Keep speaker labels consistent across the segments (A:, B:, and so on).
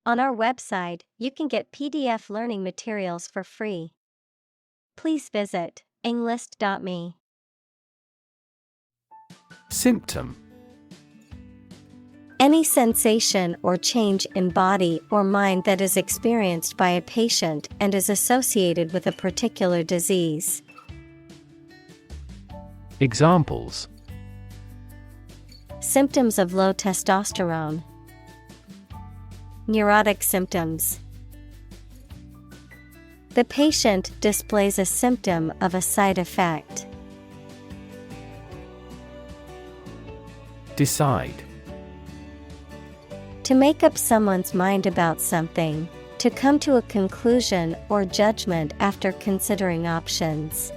A: On our website, you can get PDF learning materials for free. Please visit englist.me.
B: Symptom.
A: Any sensation or change in body or mind that is experienced by a patient and is associated with a particular disease.
B: Examples:
A: symptoms of low testosterone, neurotic symptoms. The patient displays a symptom of a side effect.
B: Decide.
A: To make up someone's mind about something, to come to a conclusion or judgment after considering options.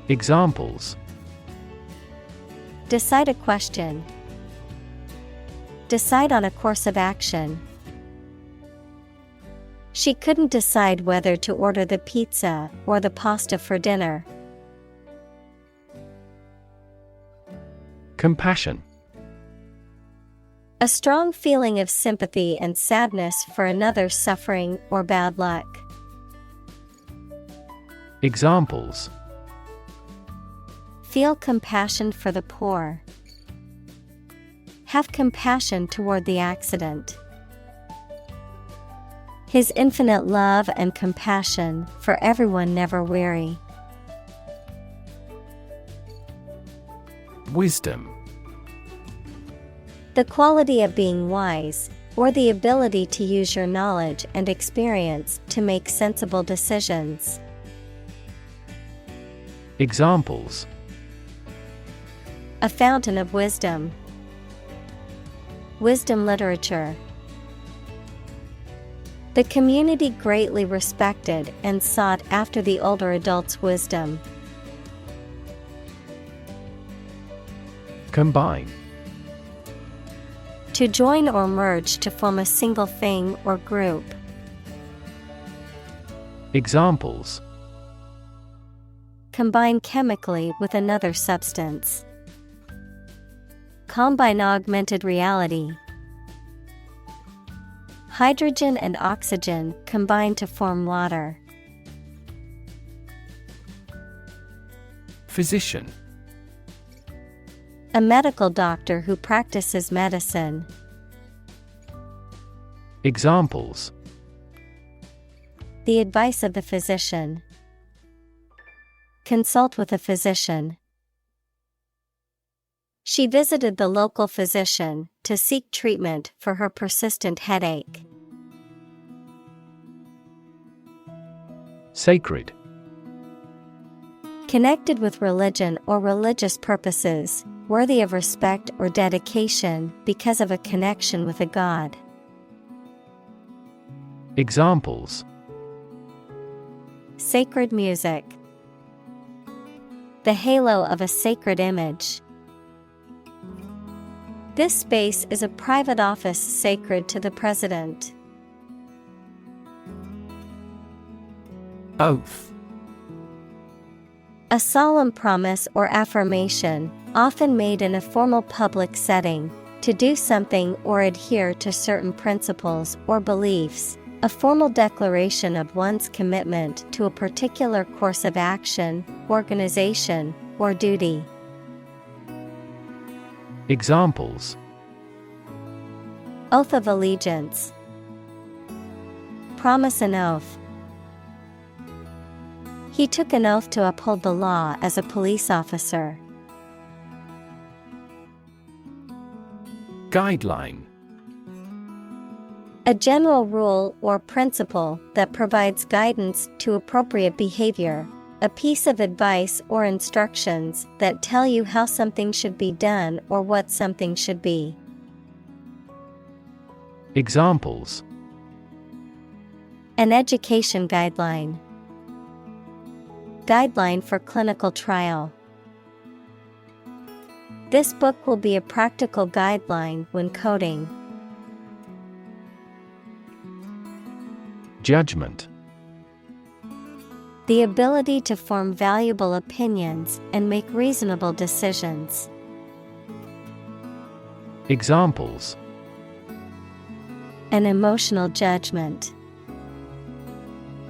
B: Examples:
A: decide a question, decide on a course of action. She couldn't decide whether to order the pizza or the pasta for dinner.
B: Compassion.
A: A strong feeling of sympathy and sadness for another's suffering or bad luck.
B: Examples:
A: feel compassion for the poor. Have compassion toward the accident. His infinite love and compassion for everyone never weary.
B: Wisdom.
A: The quality of being wise, or the ability to use your knowledge and experience to make sensible decisions.
B: Examples:
A: a fountain of wisdom. Wisdom literature. The community greatly respected and sought after the older adults' wisdom.
B: Combine.
A: To join or merge to form a single thing or group.
B: Examples:
A: combine chemically with another substance. Combine augmented reality. Hydrogen and oxygen combine to form water.
B: Physician.
A: A medical doctor who practices medicine.
B: Examples:
A: the advice of the physician. Consult with a physician. She visited the local physician to seek treatment for her persistent headache.
B: Sacred.
A: Connected with religion or religious purposes, worthy of respect or dedication because of a connection with a god.
B: Examples:
A: sacred music. The halo of a sacred image. This space is a private office sacred to the president.
B: Oath.
A: A solemn promise or affirmation, often made in a formal public setting, to do something or adhere to certain principles or beliefs, a formal declaration of one's commitment to a particular course of action, organization, or duty.
B: Examples:
A: oath of allegiance. Promise an oath. He took an oath to uphold the law as a police officer.
B: Guideline.
A: A general rule or principle that provides guidance to appropriate behavior, a piece of advice or instructions that tell you how something should be done or what something should be.
B: Examples:
A: an education guideline. Guideline for clinical trial. This book will be a practical guideline when coding.
B: Judgment.
A: The ability to form valuable opinions and make reasonable decisions.
B: Examples:
A: an emotional judgment.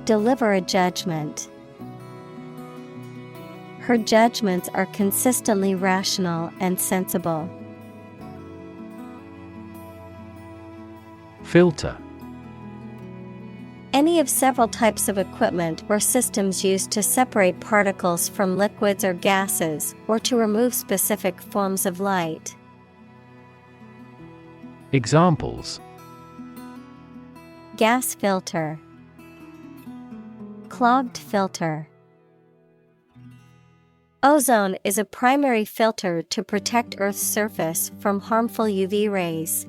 A: Deliver a judgment. Her judgments are consistently rational and sensible.
B: Filter.
A: Any of several types of equipment or systems used to separate particles from liquids or gases or to remove specific forms of light.
B: Examples:
A: Gas filter, clogged filter. Ozone is a primary filter to protect Earth's surface from harmful UV rays.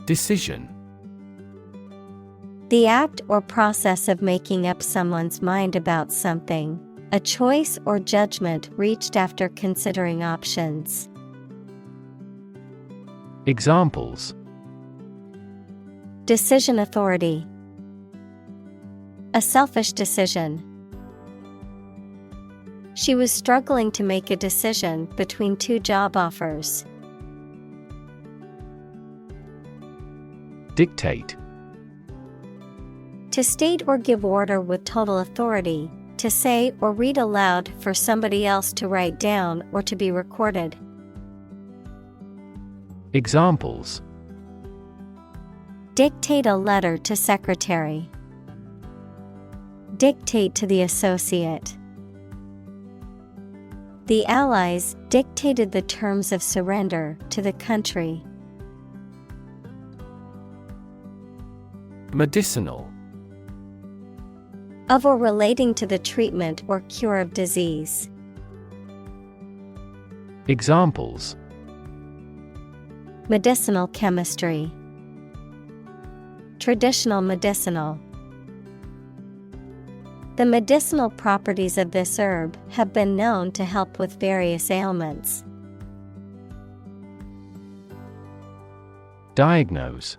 B: Decision.
A: The act or process of making up someone's mind about something, a choice or judgment reached after considering options.
B: Examples:
A: Decision authority, a selfish decision. She was struggling to make a decision between two job offers.
B: Dictate.
A: To state or give order with total authority, to say or read aloud for somebody else to write down or to be recorded.
B: Examples:
A: Dictate a letter to secretary. Dictate to the associate. The Allies dictated the terms of surrender to the country.
B: Medicinal.
A: Of or relating to the treatment or cure of disease.
B: Examples:
A: Medicinal chemistry. Traditional medicinal. The medicinal properties of this herb have been known to help with various ailments.
B: Diagnose.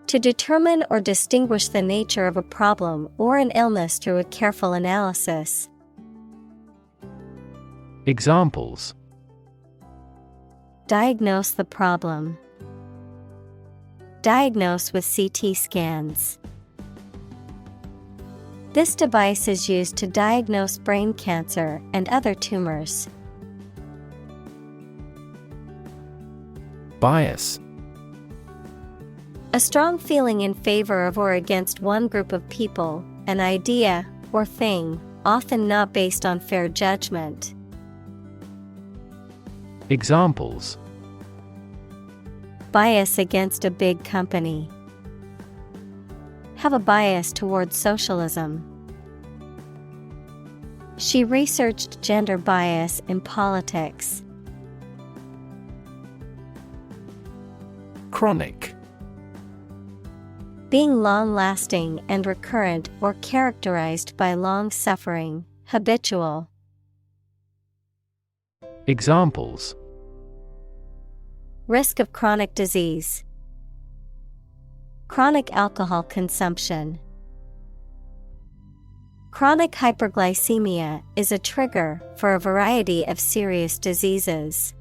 A: To determine or distinguish the nature of a problem or an illness through a careful analysis.
B: Examples:
A: Diagnose the problem. Diagnose with CT scans. This device is used to diagnose brain cancer and other tumors.
B: Bias.
A: A strong feeling in favor of or against one group of people, an idea, or thing, often not based on fair judgment.
B: Examples:
A: Bias against a big company. Have a bias towards socialism. She researched gender bias in politics.
B: Chronic.
A: Being long-lasting and recurrent or characterized by long-suffering, habitual.
B: Examples:
A: Risk of chronic disease. Chronic alcohol consumption. Chronic hyperglycemia is a trigger for a variety of serious diseases.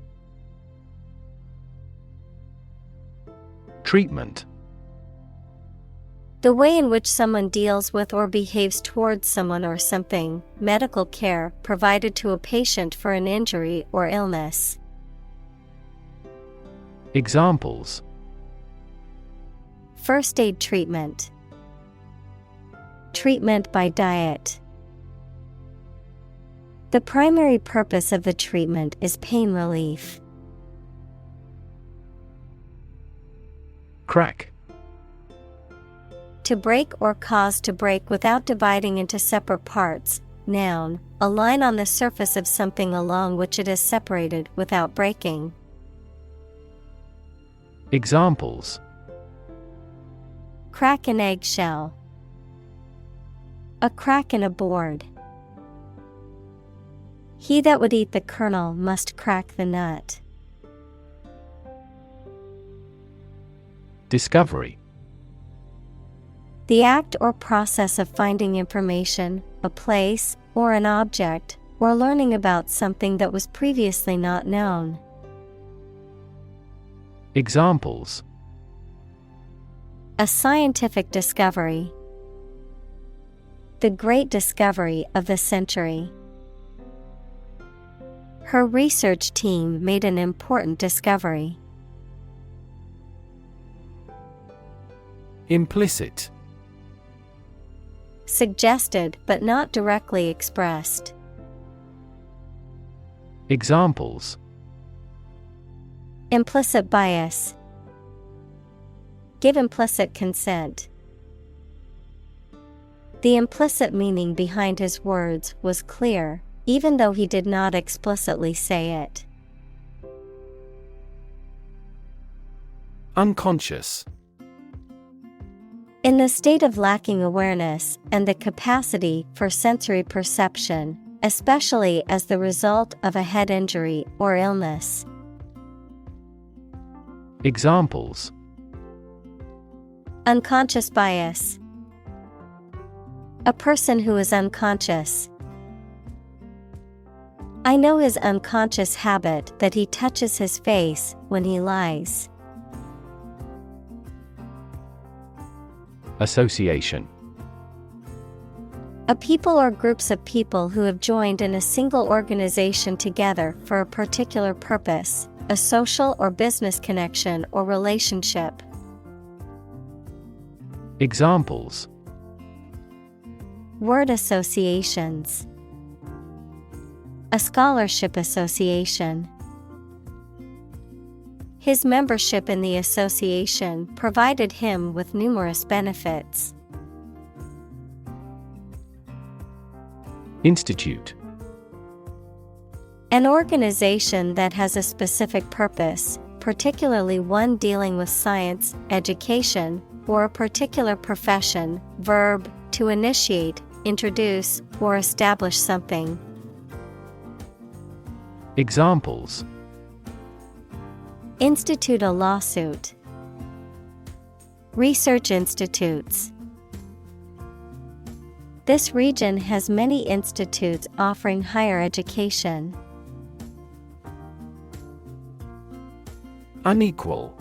B: Treatment.
A: The way in which someone deals with or behaves towards someone or something, medical care provided to a patient for an injury or illness.
B: Examples:
A: First aid treatment. Treatment by diet. The primary purpose of the treatment is pain relief.
B: Crack.
A: To break or cause to break without dividing into separate parts. Noun, a line on the surface of something along which it is separated without breaking.
B: Examples:
A: Crack an eggshell. A crack in a board. He that would eat the kernel must crack the nut.
B: Discovery.
A: The act or process of finding information, a place, or an object, or learning about something that was previously not known.
B: Examples:
A: A scientific discovery. The great discovery of the century. Her research team made an important discovery.
B: Implicit.
A: Suggested but not directly expressed.
B: Examples:
A: Implicit bias. Give implicit consent. The implicit meaning behind his words was clear, even though he did not explicitly say it.
B: Unconscious.
A: In the state of lacking awareness and the capacity for sensory perception, especially as the result of a head injury or illness.
B: Examples:
A: Unconscious bias. A person who is unconscious. I know his unconscious habit that he touches his face when he lies.
B: Association.
A: A people or groups of people who have joined in a single organization together for a particular purpose, a social or business connection or relationship.
B: Examples:
A: Word associations. A scholarship association. His membership in the association provided him with numerous benefits.
B: Institute.
A: An organization that has a specific purpose, particularly one dealing with science, education, or a particular profession. Verb: to initiate, introduce, or establish something.
B: Examples:
A: Institute a lawsuit. Research institutes. This region has many institutes offering higher education.
B: Unequal.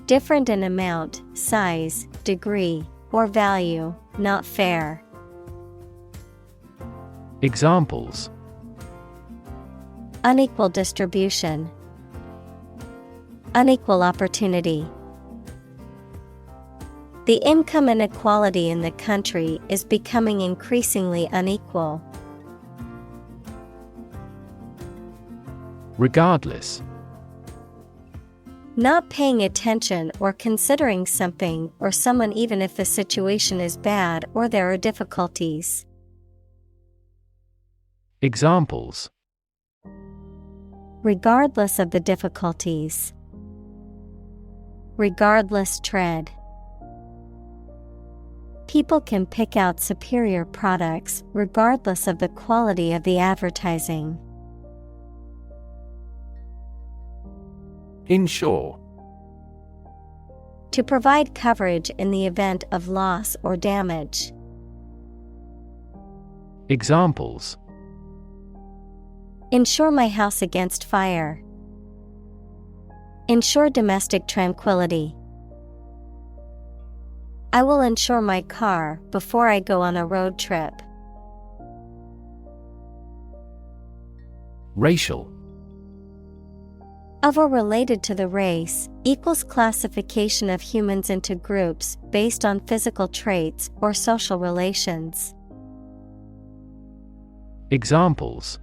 A: Different in amount, size, degree, or value, not fair.
B: Examples:
A: Unequal distribution. Unequal opportunity. The income inequality in the country is becoming increasingly unequal.
B: Regardless.
A: Not paying attention or considering something or someone even if the situation is bad or there are difficulties.
B: Examples:
A: Regardless of the difficulties. Regardless tread. People can pick out superior products regardless of the quality of the advertising.
B: Insure.
A: To provide coverage in the event of loss or damage.
B: Examples:
A: Insure my house against fire. Ensure domestic tranquility. I will insure my car before I go on a road trip.
B: Racial.
A: Of or related to the race, equals classification of humans into groups based on physical traits or social relations.
B: Examples: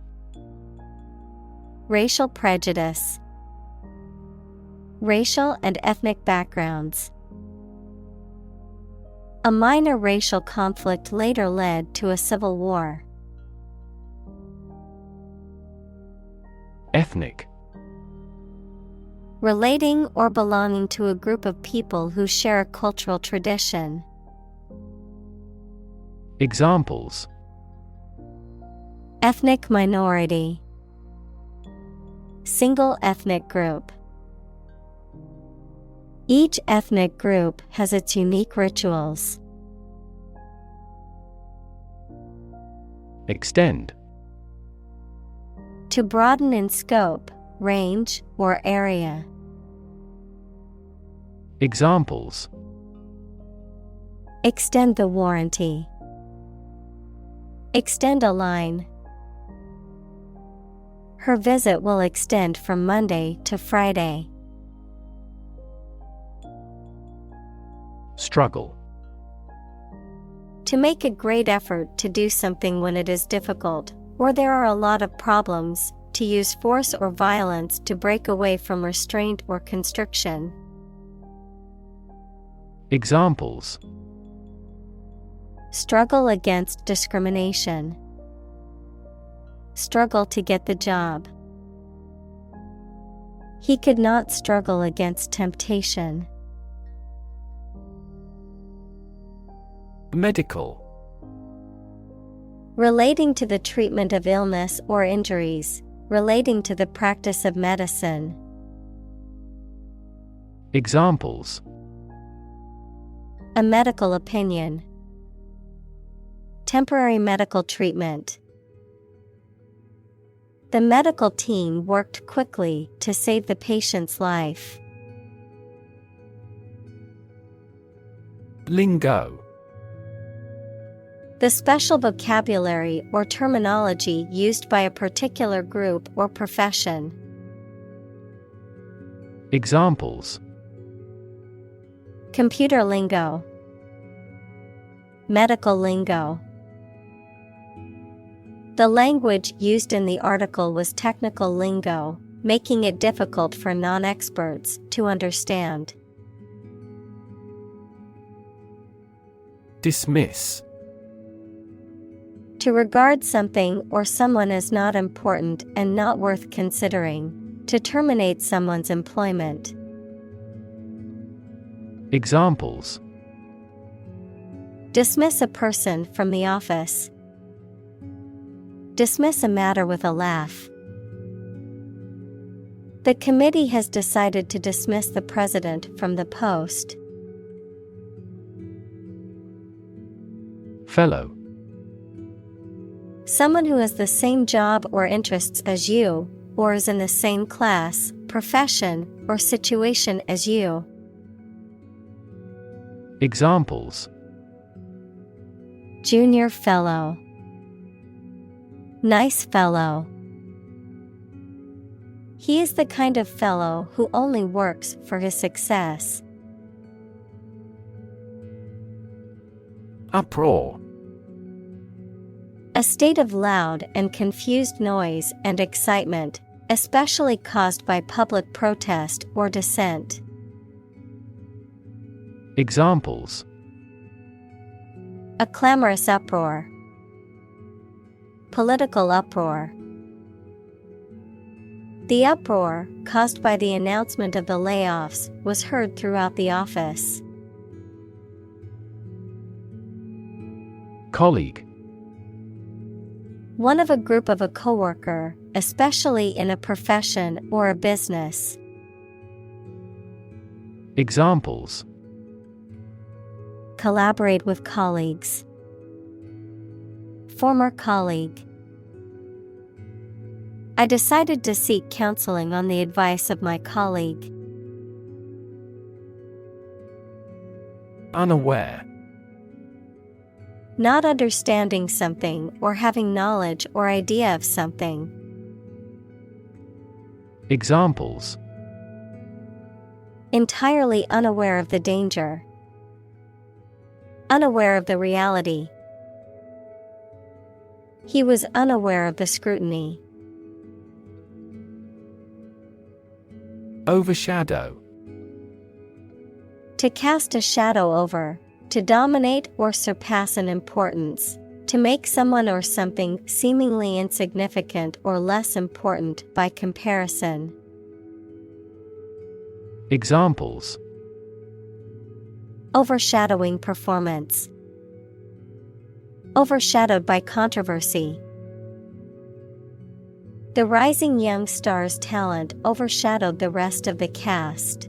A: Racial prejudice. Racial and ethnic backgrounds. A minor racial conflict later led to a civil war.
B: Ethnic.
A: Relating or belonging to a group of people who share a cultural tradition.
B: Examples:
A: Ethnic minority. Single ethnic group. Each ethnic group has its unique rituals.
B: Extend.
A: To broaden in scope, range, or area.
B: Examples:
A: extend the warranty, extend a line. Her visit will extend from Monday to Friday.
B: Struggle.
A: To make a great effort to do something when it is difficult, or there are a lot of problems, to use force or violence to break away from restraint or constriction.
B: Examples:
A: struggle against discrimination, struggle to get the job. He could not struggle against temptation.
B: Medical.
A: Relating to the treatment of illness or injuries, relating to the practice of medicine.
B: Examples:
A: a medical opinion, temporary medical treatment. The medical team worked quickly to save the patient's life.
B: Lingo.
A: The special vocabulary or terminology used by a particular group or profession.
B: Examples:
A: computer lingo, medical lingo. The language used in the article was technical lingo, making it difficult for non-experts to understand.
B: Dismiss.
A: To regard something or someone as not important and not worth considering. To terminate someone's employment.
B: Examples:
A: dismiss a person from the office. Dismiss a matter with a laugh. The committee has decided to dismiss the president from the post.
B: Fellow.
A: Someone who has the same job or interests as you, or is in the same class, profession, or situation as you.
B: Examples:
A: junior fellow, nice fellow. He is the kind of fellow who only works for his success.
B: Uproar.
A: A state of loud and confused noise and excitement, especially caused by public protest or dissent.
B: Examples:
A: a clamorous uproar, political uproar. The uproar, caused by the announcement of the layoffs, was heard throughout the office.
B: Colleague.
A: One of a group of a coworker, especially in a profession or a business.
B: Examples:
A: collaborate with colleagues. Former colleague. I decided to seek counseling on the advice of my colleague.
B: Unaware.
A: Not understanding something or having knowledge or idea of something.
B: Examples:
A: entirely unaware of the danger. Unaware of the reality. He was unaware of the scrutiny.
B: Overshadow.
A: To cast a shadow over, to dominate or surpass in importance, to make someone or something seemingly insignificant or less important by comparison.
B: Examples:
A: overshadowing performance. Overshadowed by controversy. The rising young star's talent overshadowed the rest of the cast.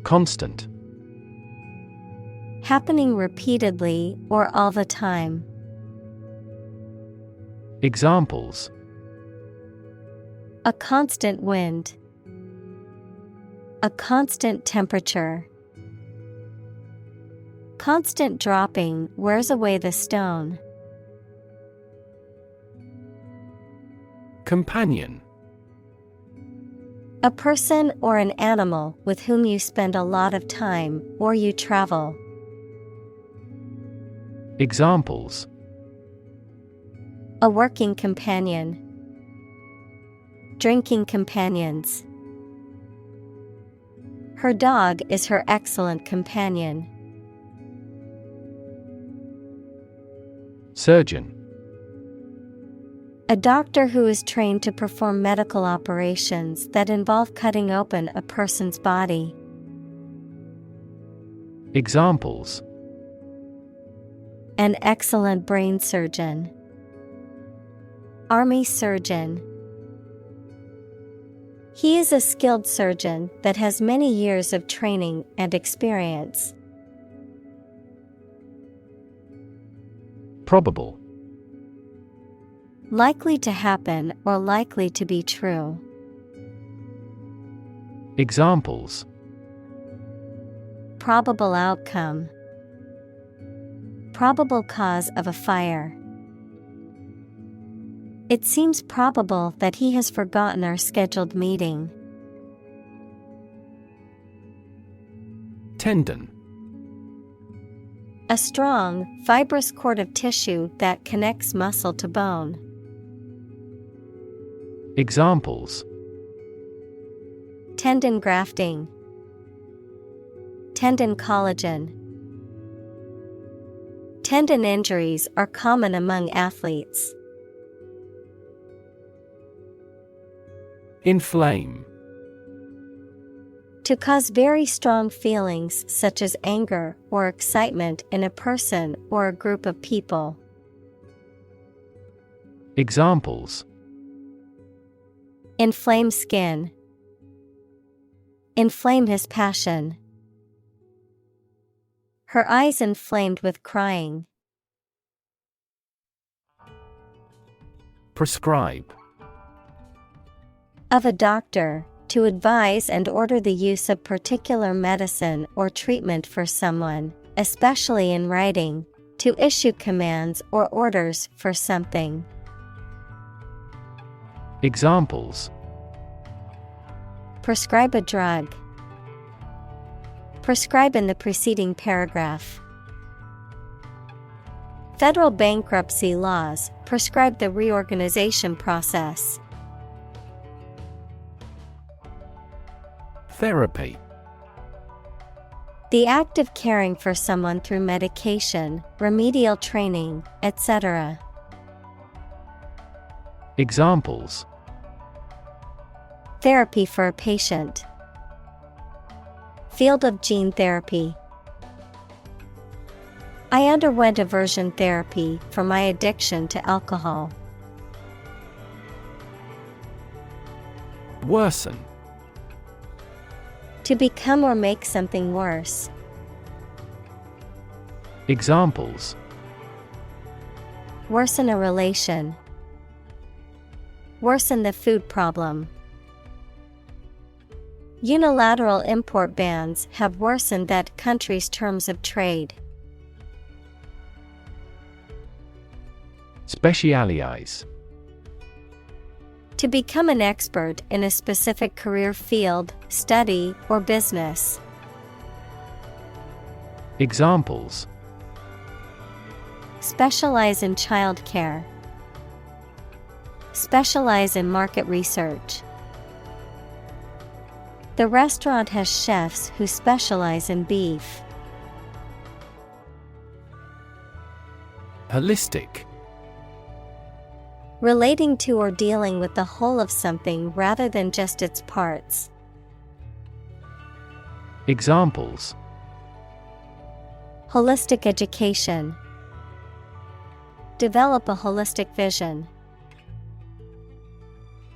B: Constant.
A: Happening repeatedly or all the time.
B: Examples:
A: a constant wind. A constant temperature. Constant dropping wears away the stone.
B: Companion.
A: A person or an animal with whom you spend a lot of time or you travel.
B: Examples:
A: A working companion. Drinking companions. Her dog is her excellent companion.
B: Surgeon.
A: A doctor who is trained to perform medical operations that involve cutting open a person's body.
B: Examples:
A: An excellent brain surgeon. Army surgeon. He is a skilled surgeon that has many years of training and experience.
B: Probable.
A: Likely to happen or likely to be true.
B: Examples:
A: Probable outcome. Probable cause of a fire. It seems probable that he has forgotten our scheduled meeting.
B: Tendon.
A: A strong, fibrous cord of tissue that connects muscle to bone.
B: Examples:
A: Tendon grafting. Tendon collagen. Tendon injuries are common among athletes.
B: Inflame.
A: To cause very strong feelings such as anger or excitement in a person or a group of people.
B: Examples:
A: Inflame skin. Inflame his passion. Her eyes inflamed with crying.
B: Prescribe.
A: Of a doctor, to advise and order the use of particular medicine or treatment for someone, especially in writing, to issue commands or orders for something.
B: Examples:
A: Prescribe a drug. Prescribe in the preceding paragraph. Federal bankruptcy laws prescribe the reorganization process.
B: Therapy.
A: The act of caring for someone through medication, remedial training, etc.
B: Examples:
A: Therapy for a patient. Field of gene therapy. I underwent aversion therapy for my addiction to alcohol.
B: Worsen.
A: To become or make something worse.
B: Examples:
A: Worsen a relation. Worsen the food problem. Unilateral import bans have worsened that country's terms of trade.
B: Specialize.
A: To become an expert in a specific career field, study, or business.
B: Examples:
A: Specialize in childcare. Specialize in market research. The restaurant has chefs who specialize in beef.
B: Holistic.
A: Relating to or dealing with the whole of something rather than just its parts.
B: Examples:
A: Holistic education. Develop a holistic vision.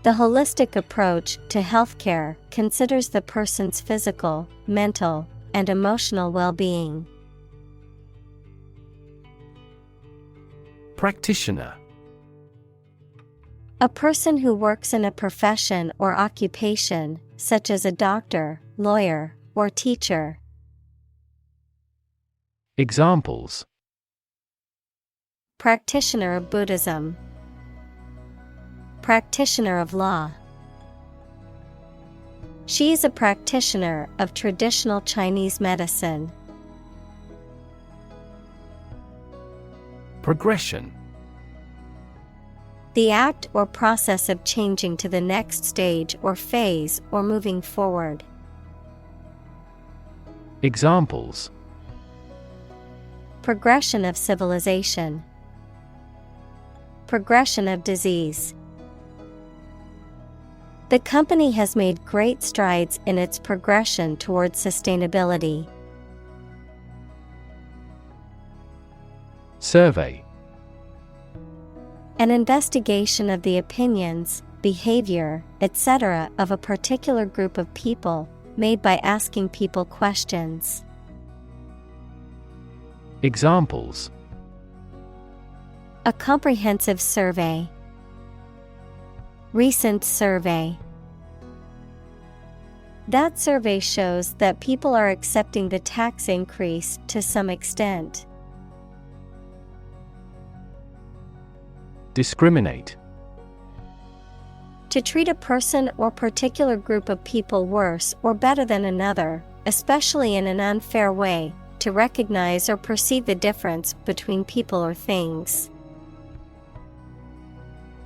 A: The holistic approach to healthcare considers the person's physical, mental, and emotional well-being.
B: Practitioner.
A: A person who works in a profession or occupation, such as a doctor, lawyer, or teacher.
B: Examples:
A: Practitioner of Buddhism. Practitioner of law. She is a practitioner of traditional Chinese medicine.
B: Progression.
A: The act or process of changing to the next stage or phase or moving forward.
B: Examples:
A: Progression of civilization. Progression of disease. The company has made great strides in its progression towards sustainability.
B: Survey.
A: An investigation of the opinions, behavior, etc. of a particular group of people, made by asking people questions.
B: Examples:
A: A comprehensive survey. Recent survey. That survey shows that people are accepting the tax increase to some extent.
B: Discriminate.
A: To treat a person or particular group of people worse or better than another, especially in an unfair way, to recognize or perceive the difference between people or things.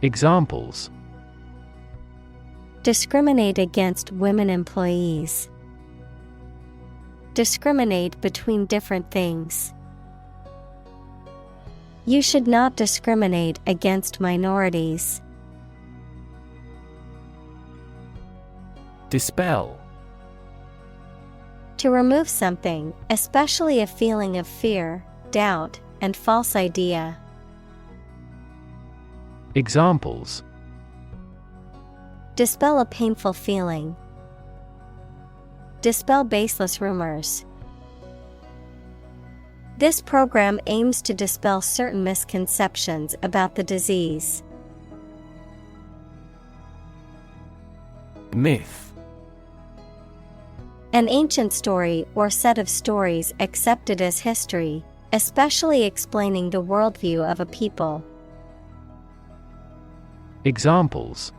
B: Examples:
A: Discriminate against women employees. Discriminate between different things. You should not discriminate against minorities.
B: Dispel.
A: To remove something, especially a feeling of fear, doubt, and false idea.
B: Examples:
A: Dispel a painful feeling. Dispel baseless rumors. This program aims to dispel certain misconceptions about the disease.
B: Myth.
A: An ancient story or set of stories accepted as history, especially explaining the worldview of a people.
B: Examples: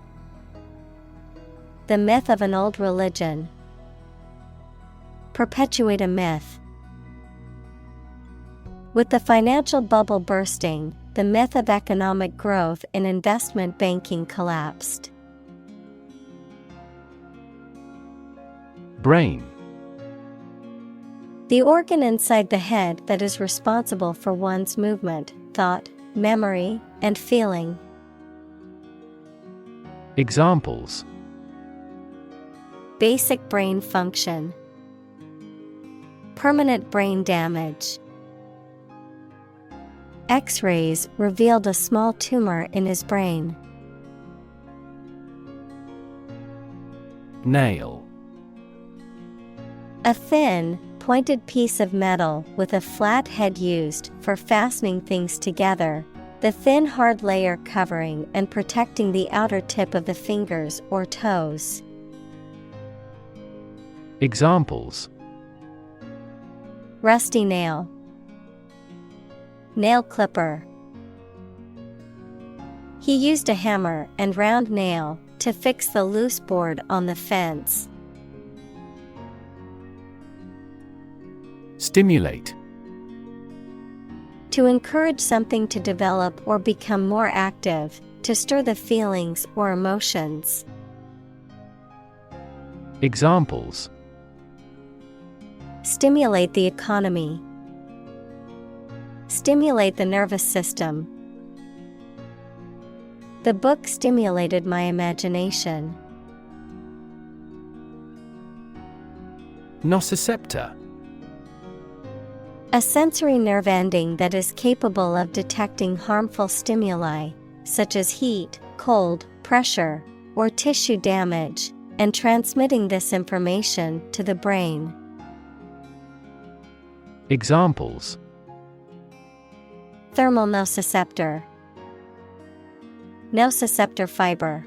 A: The myth of an old religion. Perpetuate a myth. With the financial bubble bursting, the myth of economic growth in investment banking collapsed.
B: Brain.
A: The organ inside the head that is responsible for one's movement, thought, memory, and feeling.
B: Examples:
A: Basic brain function. Permanent brain damage. X-rays revealed a small tumor in his brain.
B: Nail.
A: A thin, pointed piece of metal with a flat head used for fastening things together, the thin hard layer covering and protecting the outer tip of the fingers or toes.
B: Examples:
A: Rusty nail. Nail clipper. He used a hammer and round nail to fix the loose board on the fence.
B: Stimulate.
A: To encourage something to develop or become more active, to stir the feelings or emotions.
B: Examples:
A: Stimulate the economy. Stimulate the nervous system. The book stimulated my imagination.
B: Nociceptor.
A: A sensory nerve ending that is capable of detecting harmful stimuli, such as heat, cold, pressure, or tissue damage, and transmitting this information to the brain.
B: Examples:
A: Thermal nociceptor. Nociceptor fiber.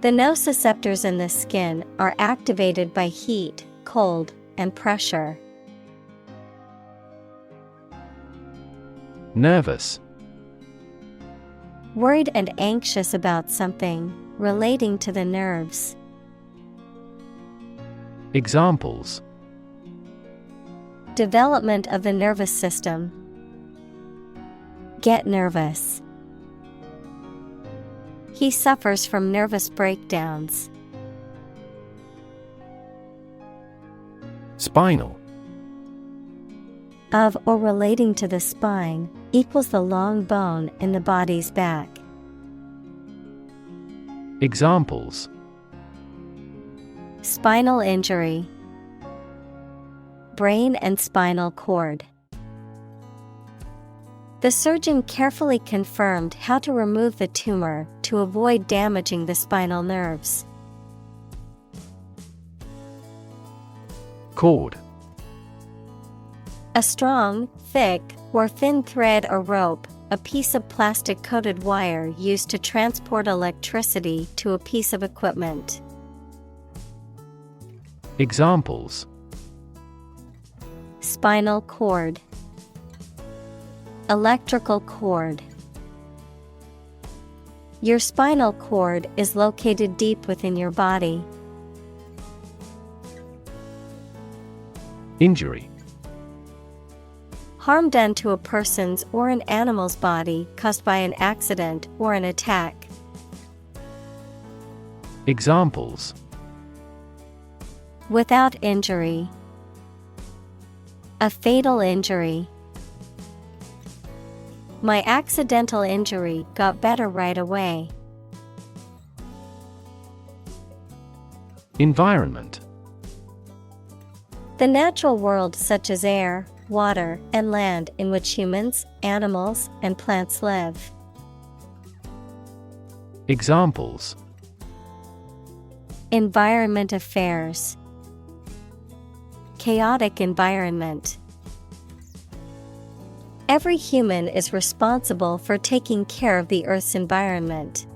A: The nociceptors in the skin are activated by heat, cold, and pressure.
B: Nervous.
A: Worried and anxious about something, relating to the nerves.
B: Examples:
A: Development of the nervous system. Get nervous. He suffers from nervous breakdowns.
B: Spinal.
A: Of or relating to the spine, equals the long bone in the body's back.
B: Examples:
A: Spinal injury. Brain and spinal cord. The surgeon carefully confirmed how to remove the tumor to avoid damaging the spinal nerves.
B: Cord.
A: A strong, thick, or thin thread or rope, a piece of plastic-coated wire used to transport electricity to a piece of equipment.
B: Examples:
A: Spinal cord. Electrical cord. Your spinal cord is located deep within your body.
B: Injury.
A: Harm done to a person's or an animal's body caused by an accident or an attack.
B: Examples:
A: Without injury. A fatal injury. My accidental injury got better right away.
B: Environment.
A: The natural world such as air, water, and land in which humans, animals, and plants live.
B: Examples:
A: Environment affairs. Chaotic environment. Every human is responsible for taking care of the Earth's environment.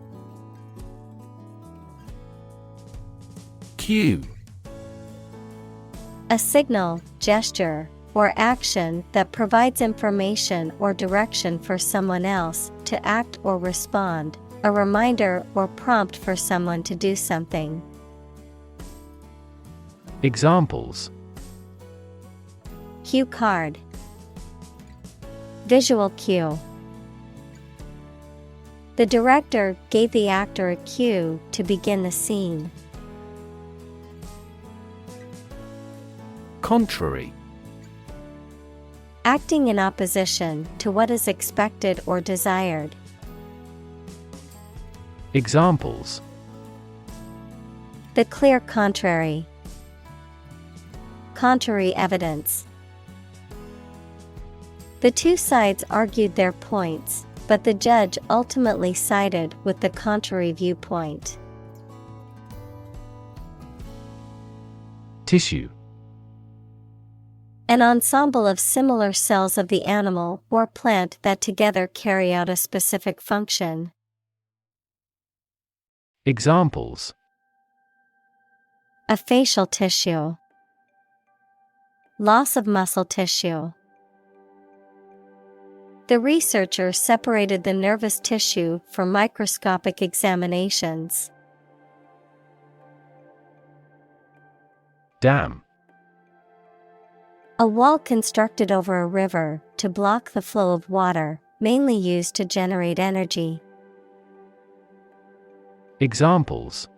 B: Cue.
A: A signal, gesture, or action that provides information or direction for someone else to act or respond, a reminder or prompt for someone to do something.
B: Examples:
A: Cue card. Visual cue. The director gave the actor a cue to begin the scene.
B: Contrary.
A: Acting in opposition to what is expected or desired.
B: Examples:
A: The clear contrary. Contrary evidence. The two sides argued their points, but the judge ultimately sided with the contrary viewpoint.
B: Tissue.
A: An ensemble of similar cells of the animal or plant that together carry out a specific function.
B: Examples:
A: A facial tissue. Loss of muscle tissue. The researcher separated the nervous tissue for microscopic examinations.
B: Dam.
A: A wall constructed over a river to block the flow of water, mainly used to generate energy.
B: Examples: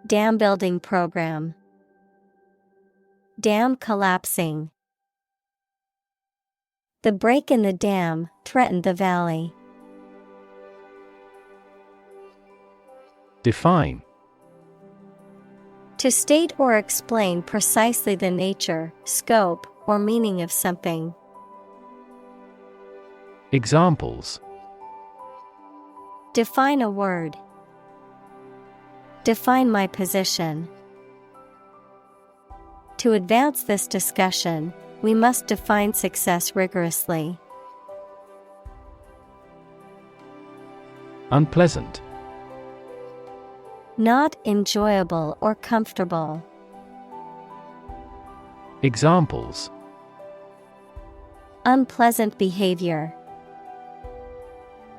A: Dam building program. Dam collapsing. The break in the dam threatened the valley.
B: Define.
A: To state or explain precisely the nature, scope, or meaning of something.
B: Examples:
A: Define a word. Define my position. To advance this discussion, we must define success rigorously.
B: Unpleasant.
A: Not enjoyable or comfortable.
B: Examples:
A: Unpleasant behavior.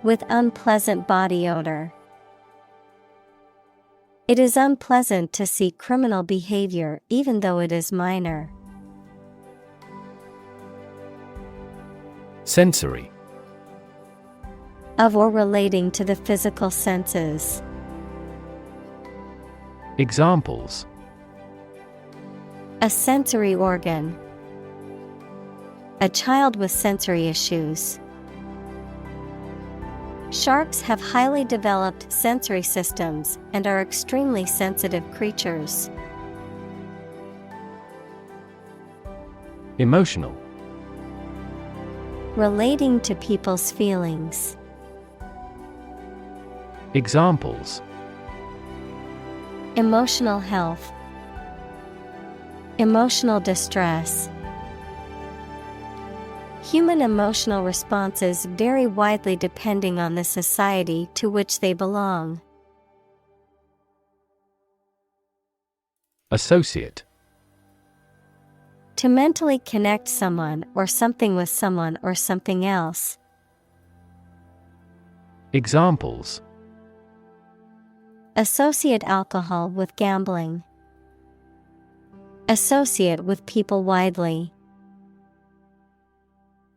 A: With unpleasant body odor. It is unpleasant to see criminal behavior even though it is minor.
B: Sensory.
A: Of or relating to the physical senses.
B: Examples:
A: A sensory organ. A child with sensory issues. Sharks have highly developed sensory systems and are extremely sensitive creatures.
B: Emotional.
A: Relating to people's feelings.
B: Examples:
A: Emotional health. Emotional distress. Human emotional responses vary widely depending on the society to which they belong.
B: Associate.
A: To mentally connect someone or something with someone or something else.
B: Examples:
A: Associate alcohol with gambling. Associate with people widely.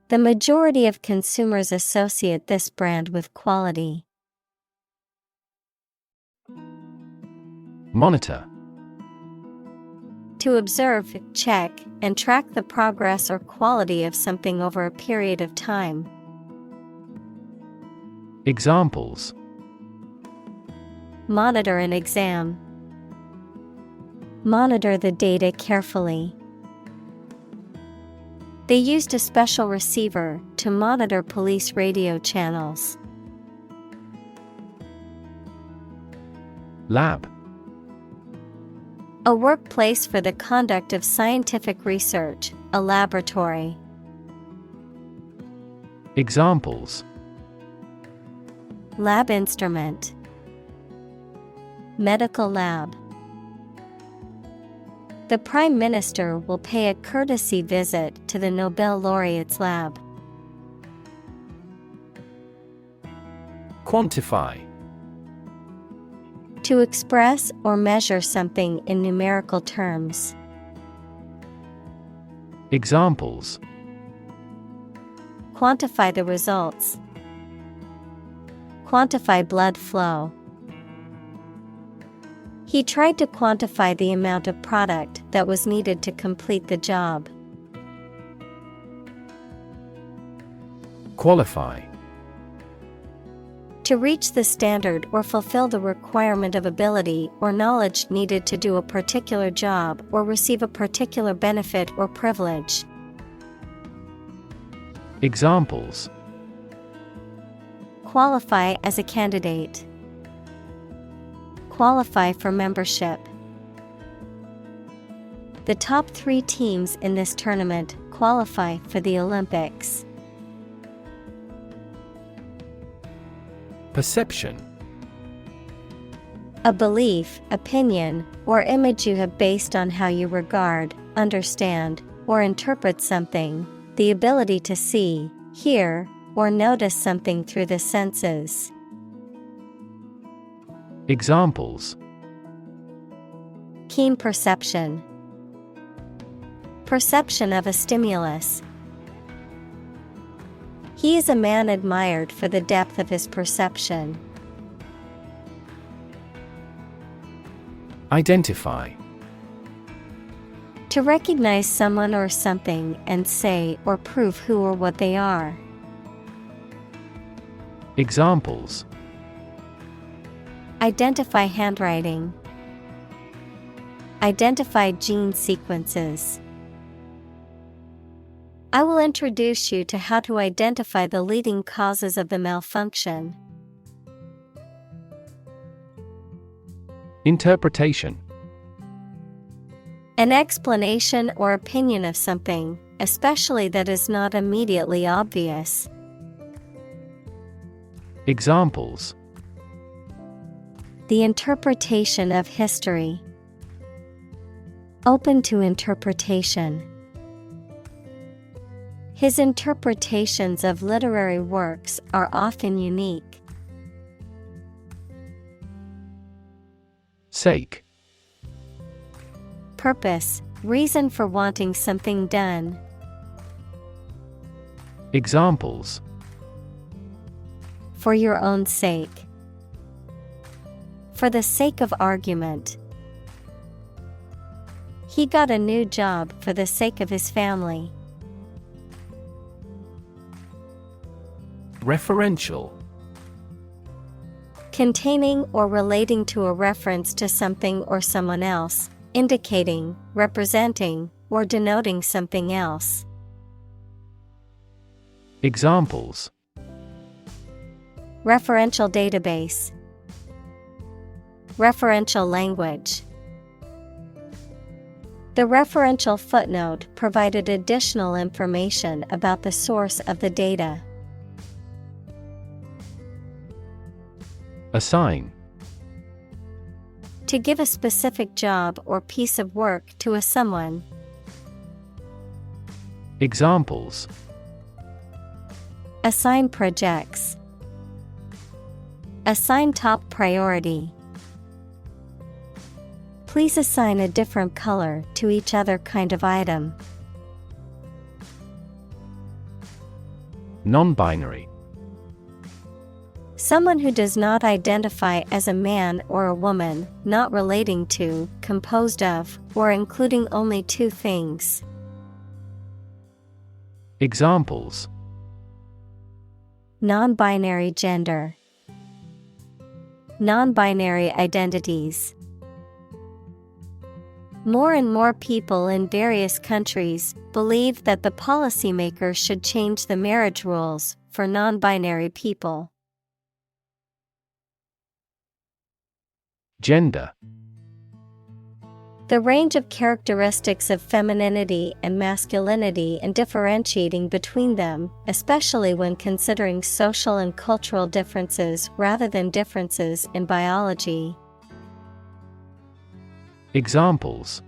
A: The majority of consumers associate this brand with quality.
B: Monitor.
A: To observe, check, and track the progress or quality of something over a period of time.
B: Examples:
A: Monitor an exam. Monitor the data carefully. They used a special receiver to monitor police radio channels.
B: Lab.
A: A workplace for the conduct of scientific research, a laboratory.
B: Examples:
A: Lab instrument. Medical lab. The Prime Minister will pay a courtesy visit to the Nobel laureate's lab.
B: Quantify.
A: To express or measure something in numerical terms.
B: Examples:
A: Quantify the results. Quantify blood flow. He tried to quantify the amount of product that was needed to complete the job.
B: Qualify.
A: To reach the standard or fulfill the requirement of ability or knowledge needed to do a particular job or receive a particular benefit or privilege.
B: Examples:
A: Qualify as a candidate. Qualify for membership. The top 3 teams in this tournament qualify for the Olympics.
B: Perception.
A: A belief, opinion, or image you have based on how you regard, understand, or interpret something, the ability to see, hear, or notice something through the senses.
B: Examples:
A: Keen perception. Perception of a stimulus. He is a man admired for the depth of his perception.
B: Identify.
A: To recognize someone or something and say or prove who or what they are.
B: Examples:
A: Identify handwriting. Identify gene sequences. I will introduce you to how to identify the leading causes of the malfunction.
B: Interpretation.
A: An explanation or opinion of something, especially that is not immediately obvious.
B: Examples:
A: The interpretation of history. Open to interpretation. His interpretations of literary works are often unique.
B: Sake.
A: Purpose, reason for wanting something done.
B: Examples.
A: For your own sake. For the sake of argument. He got a new job for the sake of his family.
B: Referential.
A: Containing or relating to a reference to something or someone else, indicating, representing, or denoting something else.
B: Examples.
A: Referential database. Referential language. The referential footnote provided additional information about the source of the data.
B: Assign.
A: To give a specific job or piece of work to a someone.
B: Examples.
A: Assign projects. Assign top priority. Please assign a different color to each other kind of item.
B: Non-binary.
A: Someone who does not identify as a man or a woman, not relating to, composed of, or including only two things.
B: Examples.
A: Non-binary gender. Non-binary identities. More and more people in various countries believe that the policymakers should change the marriage rules for non-binary people.
B: Gender.
A: The range of characteristics of femininity and masculinity and differentiating between them, especially when considering social and cultural differences rather than differences in biology.
B: Examples.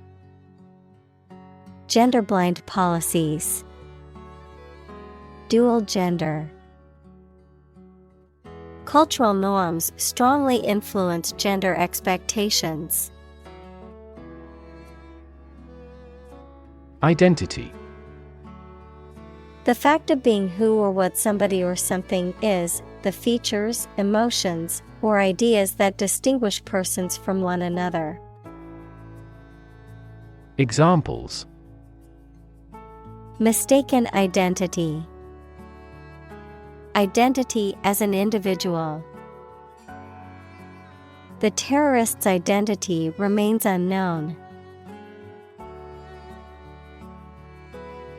A: Gender-blind policies. Dual gender. Cultural norms strongly influence gender expectations.
B: Identity.
A: The fact of being who or what somebody or something is, the features, emotions, or ideas that distinguish persons from one another.
B: Examples.
A: Mistaken identity. Identity as an individual. The terrorist's identity remains unknown.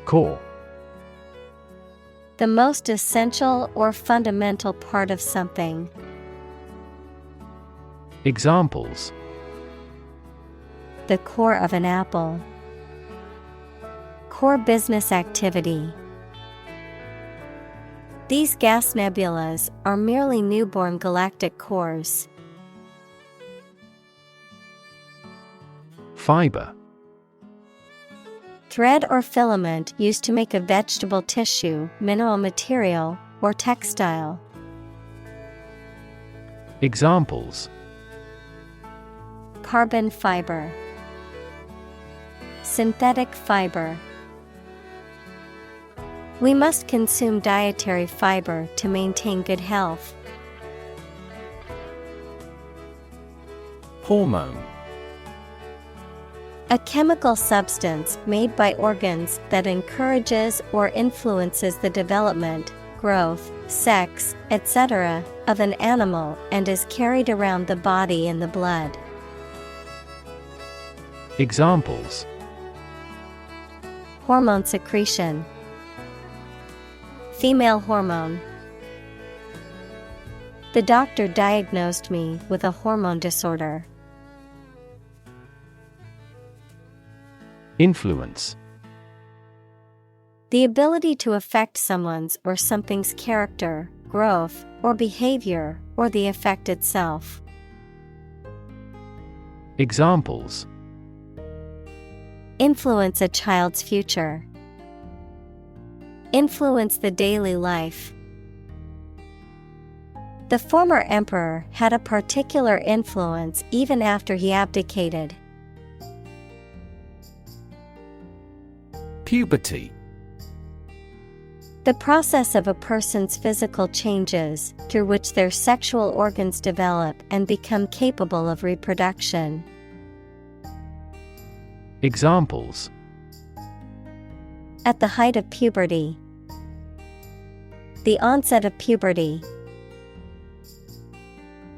B: Core.
A: The most essential or fundamental part of something.
B: Examples.
A: The core of an apple. Core business activity. These gas nebulas are merely newborn galactic cores.
B: Fiber.
A: Thread or filament used to make a vegetable tissue, mineral material, or textile.
B: Examples.
A: Carbon fiber. Synthetic fiber. We must consume dietary fiber to maintain good health.
B: Hormone.
A: A chemical substance made by organs that encourages or influences the development, growth, sex, etc. of an animal and is carried around the body in the blood.
B: Examples.
A: Hormone secretion. Female hormone. The doctor diagnosed me with a hormone disorder.
B: Influence.
A: The ability to affect someone's or something's character, growth, or behavior, or the effect itself.
B: Examples.
A: Influence a child's future. Influence the daily life. The former emperor had a particular influence even after he abdicated.
B: Puberty.
A: The process of a person's physical changes through which their sexual organs develop and become capable of reproduction.
B: Examples.
A: At the height of puberty. The onset of puberty.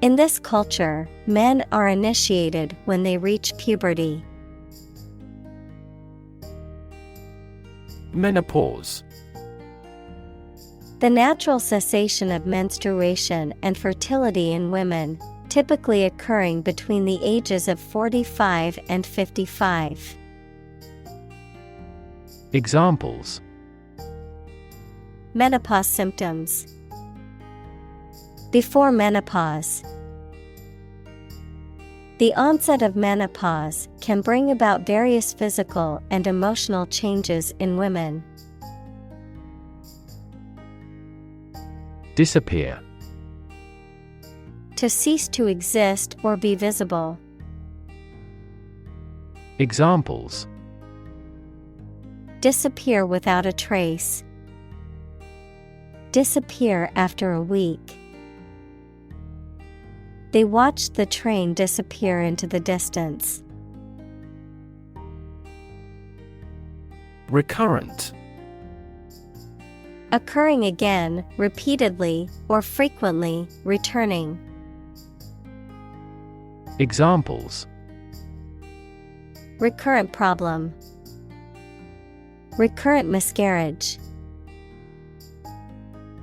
A: In this culture, men are initiated when they reach puberty.
B: Menopause.
A: The natural cessation of menstruation and fertility in women, typically occurring between the ages of 45 and 55.
B: Examples.
A: Menopause symptoms. Before menopause. The onset of menopause can bring about various physical and emotional changes in women.
B: Disappear.
A: To cease to exist or be visible.
B: Examples.
A: Disappear without a trace. Disappear after a week. They watched the train disappear into the distance.
B: Recurrent.
A: Occurring again, repeatedly, or frequently, returning.
B: Examples.
A: Recurrent problem. Recurrent miscarriage.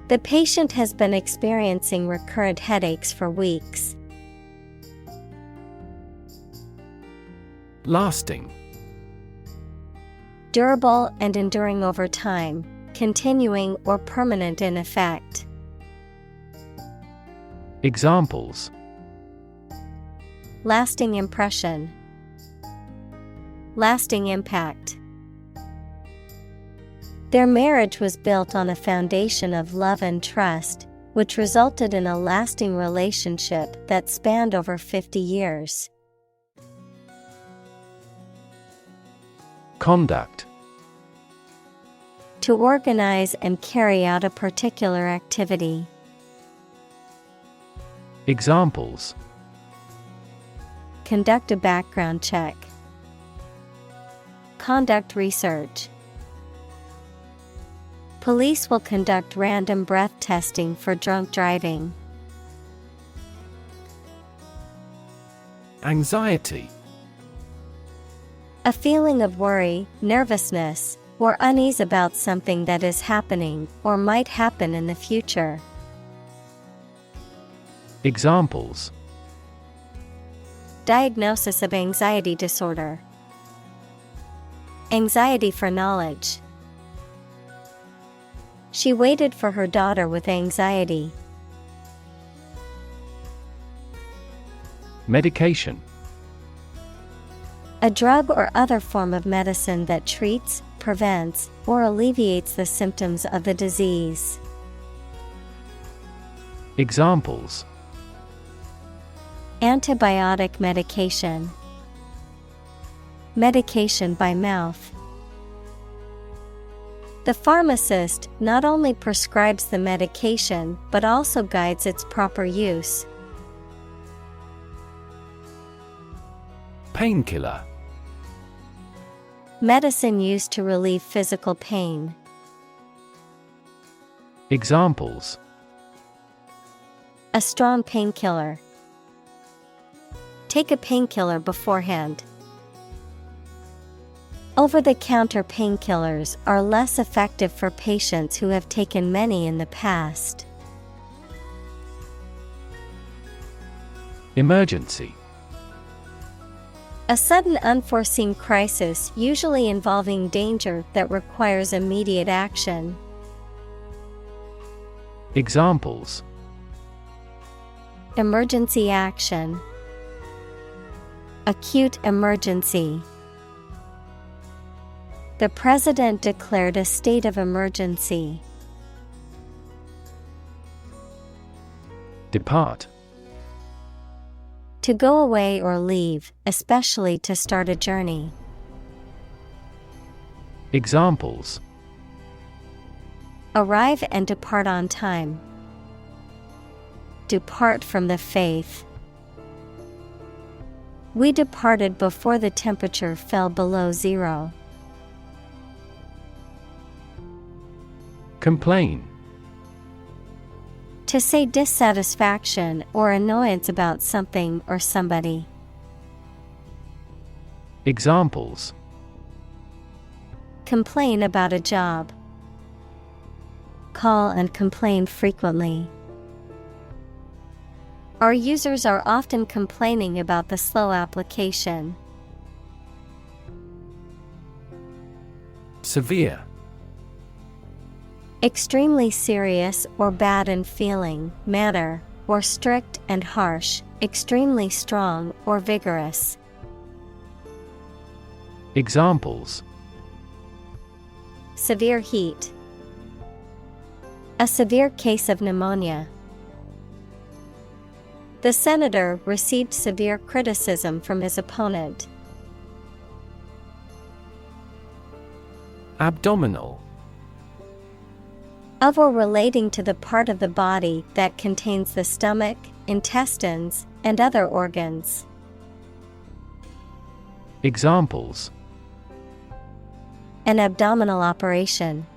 A: The patient has been experiencing recurrent headaches for weeks.
B: Lasting.
A: Durable and enduring over time, continuing or permanent in effect.
B: Examples.
A: Lasting impression. Lasting impact. Their marriage was built on a foundation of love and trust, which resulted in a lasting relationship that spanned over 50 years.
B: Conduct.
A: To organize and carry out a particular activity.
B: Examples.
A: Conduct a background check. Conduct research. Police will conduct random breath testing for drunk driving.
B: Anxiety.
A: A feeling of worry, nervousness, or unease about something that is happening or might happen in the future.
B: Examples.
A: Diagnosis of anxiety disorder. Anxiety for knowledge. She waited for her daughter with anxiety.
B: Medication.
A: A drug or other form of medicine that treats, prevents, or alleviates the symptoms of the disease.
B: Examples.
A: Antibiotic medication. Medication by mouth. The pharmacist not only prescribes the medication but also guides its proper use.
B: Painkiller.
A: Medicine used to relieve physical pain.
B: Examples.
A: A strong painkiller. Take a painkiller beforehand. Over-the-counter painkillers are less effective for patients who have taken many in the past.
B: Emergency.
A: A sudden unforeseen crisis usually involving danger that requires immediate action.
B: Examples.
A: Emergency action. acute emergency. The president declared a state of emergency.
B: Depart.
A: To go away or leave, especially to start a journey.
B: Examples:
A: arrive and depart on time. Depart from the faith. We departed before the temperature fell below zero.
B: Complain.
A: To say dissatisfaction or annoyance about something or somebody.
B: Examples:
A: complain about a job. Call and complain frequently. Our users are often complaining about the slow application.
B: Severe.
A: Extremely serious or bad in feeling, manner, or strict and harsh, extremely strong or vigorous.
B: Examples:
A: severe heat. A severe case of pneumonia. The senator received severe criticism from his opponent.
B: Abdominal.
A: Of or relating to the part of the body that contains the stomach, intestines, and other organs.
B: Examples:
A: an abdominal operation.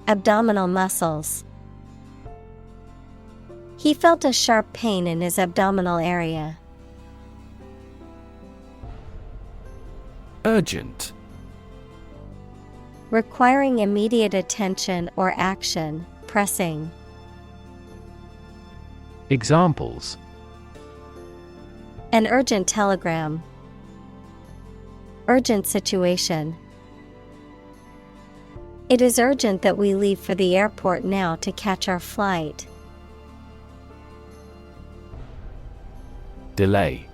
A: Abdominal muscles. He felt a sharp pain in his abdominal area.
B: Urgent.
A: Requiring immediate attention or action, pressing.
B: Examples:
A: an urgent telegram. Urgent situation. It is urgent that we leave for the airport now to catch our flight.
B: Delay.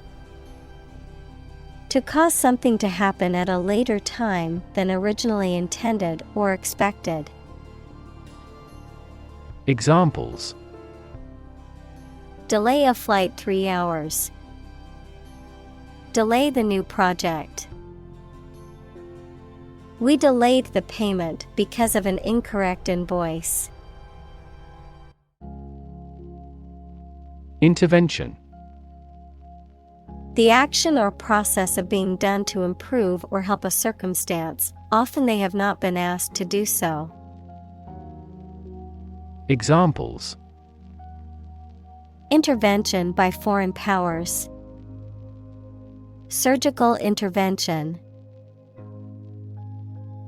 A: To cause something to happen at a later time than originally intended or expected.
B: Examples:
A: delay a flight 3 hours. Delay the new project. We delayed the payment because of an incorrect invoice.
B: Intervention.
A: The action or process of being done to improve or help a circumstance, often they have not been asked to do so.
B: Examples:
A: intervention by foreign powers. Surgical intervention.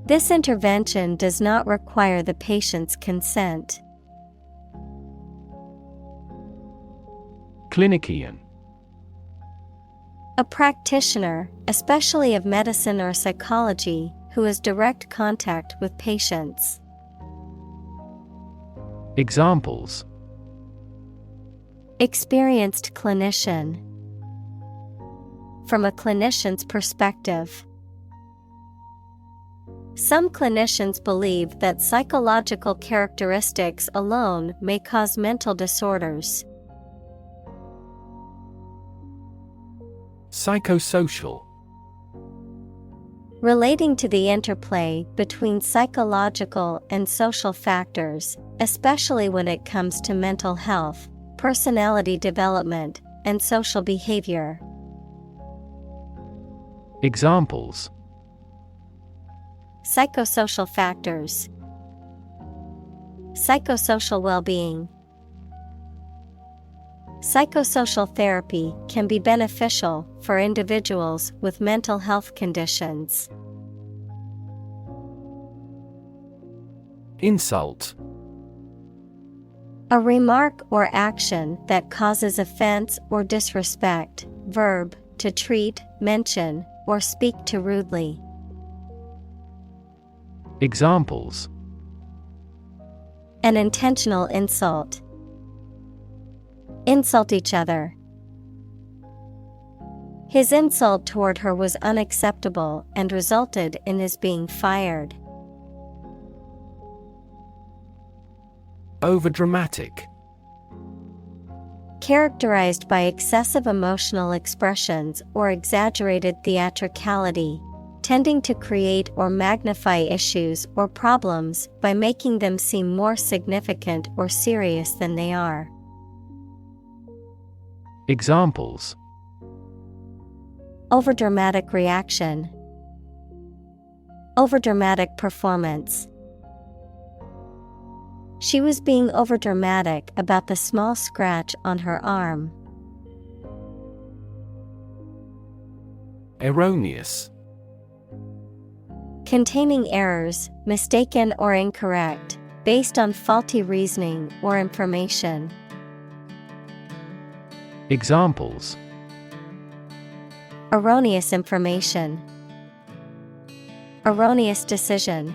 A: This intervention does not require the patient's consent.
B: Clinician.
A: A practitioner, especially of medicine or psychology, who has direct contact with patients.
B: Examples:
A: experienced clinician. From a clinician's perspective. Some clinicians believe that psychological characteristics alone may cause mental disorders.
B: Psychosocial.
A: Relating to the interplay between psychological and social factors, especially when it comes to mental health, personality development, and social behavior.
B: Examples:
A: psychosocial factors. Psychosocial well-being. Psychosocial therapy can be beneficial for individuals with mental health conditions.
B: Insult.
A: A remark or action that causes offense or disrespect. Verb, to treat, mention, or speak to rudely.
B: Examples:
A: an intentional insult. Insult each other. His insult toward her was unacceptable and resulted in his being fired.
B: Overdramatic.
A: Characterized by excessive emotional expressions or exaggerated theatricality, tending to create or magnify issues or problems by making them seem more significant or serious than they are.
B: Examples:
A: overdramatic reaction, overdramatic performance. She was being overdramatic about the small scratch on her arm.
B: Erroneous.
A: Containing errors, mistaken or incorrect, based on faulty reasoning or information.
B: Examples:
A: erroneous information, erroneous decision.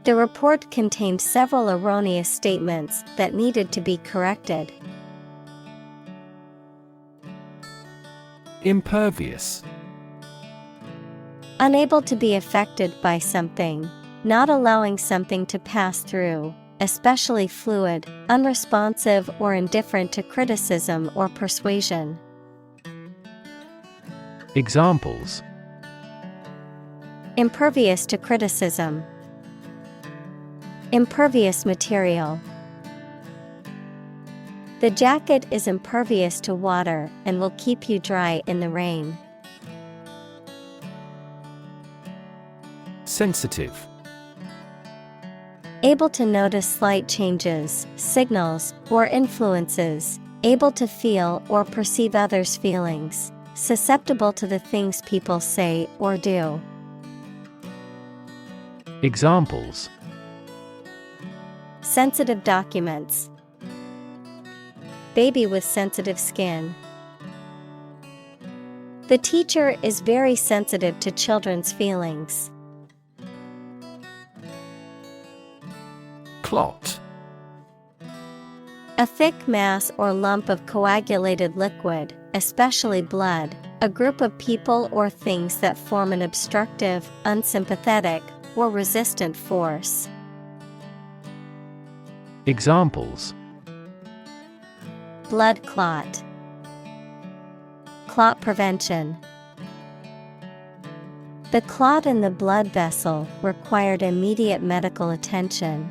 A: The report contained several erroneous statements that needed to be corrected.
B: Impervious.
A: Unable to be affected by something, not allowing something to pass through, especially fluid, unresponsive or indifferent to criticism or persuasion.
B: Examples:
A: impervious to criticism, impervious material. The jacket is impervious to water and will keep you dry in the rain.
B: Sensitive.
A: Able to notice slight changes, signals, or influences, able to feel or perceive others' feelings, susceptible to the things people say or do.
B: Examples:
A: sensitive documents, baby with sensitive skin. The teacher is very sensitive to children's feelings.
B: Clot.
A: A thick mass or lump of coagulated liquid, especially blood, a group of people or things that form an obstructive, unsympathetic, or resistant force.
B: Examples:
A: blood clot, clot prevention. The clot in the blood vessel required immediate medical attention.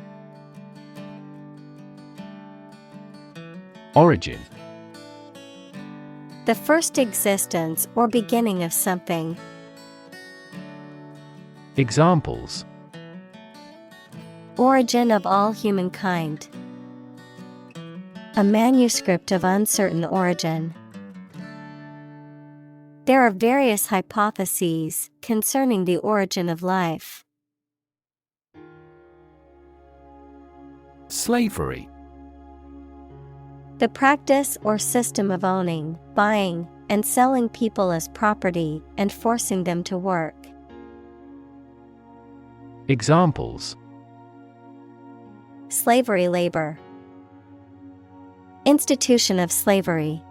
B: Origin.
A: The first existence or beginning of something.
B: Examples:
A: origin of all humankind. A manuscript of uncertain origin. There are various hypotheses concerning the origin of life.
B: Slavery.
A: The practice or system of owning, buying, and selling people as property and forcing them to work.
B: Examples:
A: slavery labor, institution of slavery.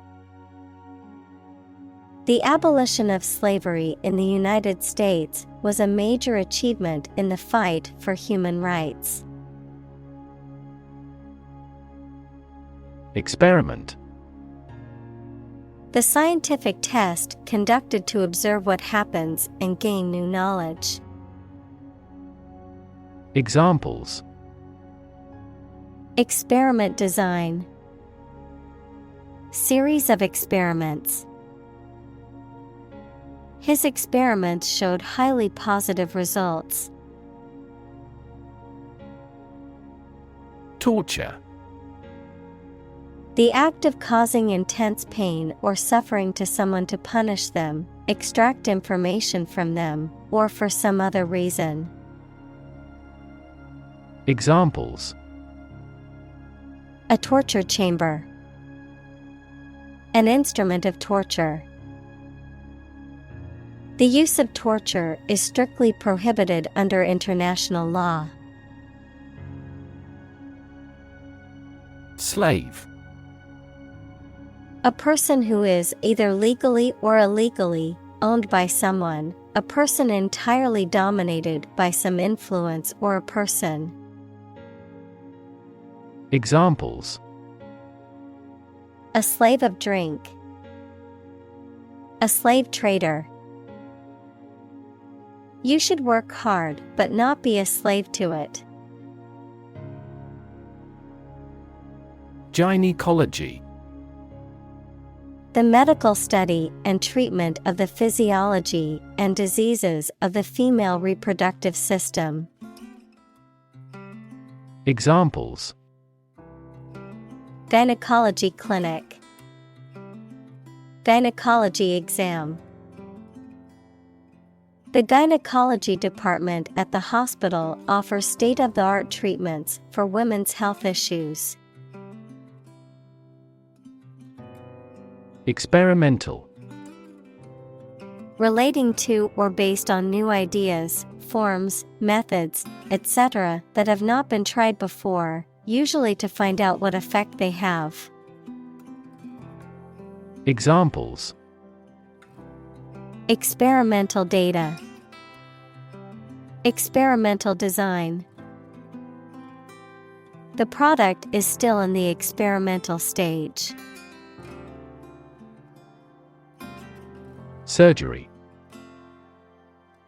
A: The abolition of slavery in the United States was a major achievement in the fight for human rights.
B: Experiment.
A: The scientific test conducted to observe what happens and gain new knowledge.
B: Examples:
A: experiment design, series of experiments. His experiments showed highly positive results.
B: Torture.
A: The act of causing intense pain or suffering to someone to punish them, extract information from them, or for some other reason.
B: Examples:
A: a torture chamber, an instrument of torture. The use of torture is strictly prohibited under international law.
B: Slave.
A: A person who is either legally or illegally owned by someone, a person entirely dominated by some influence or a person.
B: Examples:
A: A slave of drink. A slave trader. You should work hard but not be a slave to it.
B: Gynecology.
A: The medical study and treatment of the physiology and diseases of the female reproductive system.
B: Examples:
A: Gynecology clinic. Gynecology exam. The gynecology department at the hospital offers state-of-the-art treatments for women's health issues.
B: Experimental.
A: Relating to or based on new ideas, forms, methods, etc. that have not been tried before, usually to find out what effect they have.
B: Examples:
A: Experimental data. Experimental design. The product is still in the experimental stage.
B: Surgery.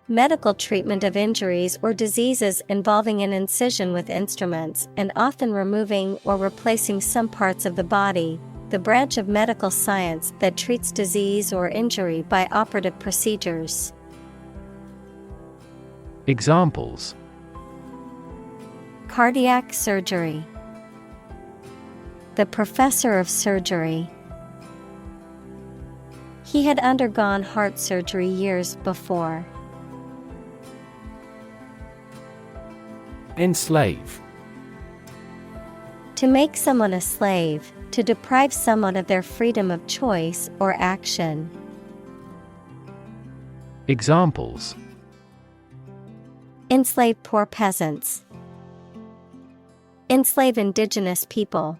A: Medical treatment of injuries or diseases involving an incision with instruments and often removing or replacing some parts of the body, the branch of medical science that treats disease or injury by operative procedures.
B: Examples:
A: Cardiac surgery. The professor of surgery. He had undergone heart surgery years before.
B: Enslave.
A: To make someone a slave, to deprive someone of their freedom of choice or action.
B: Examples:
A: Enslave poor peasants. Enslave indigenous people.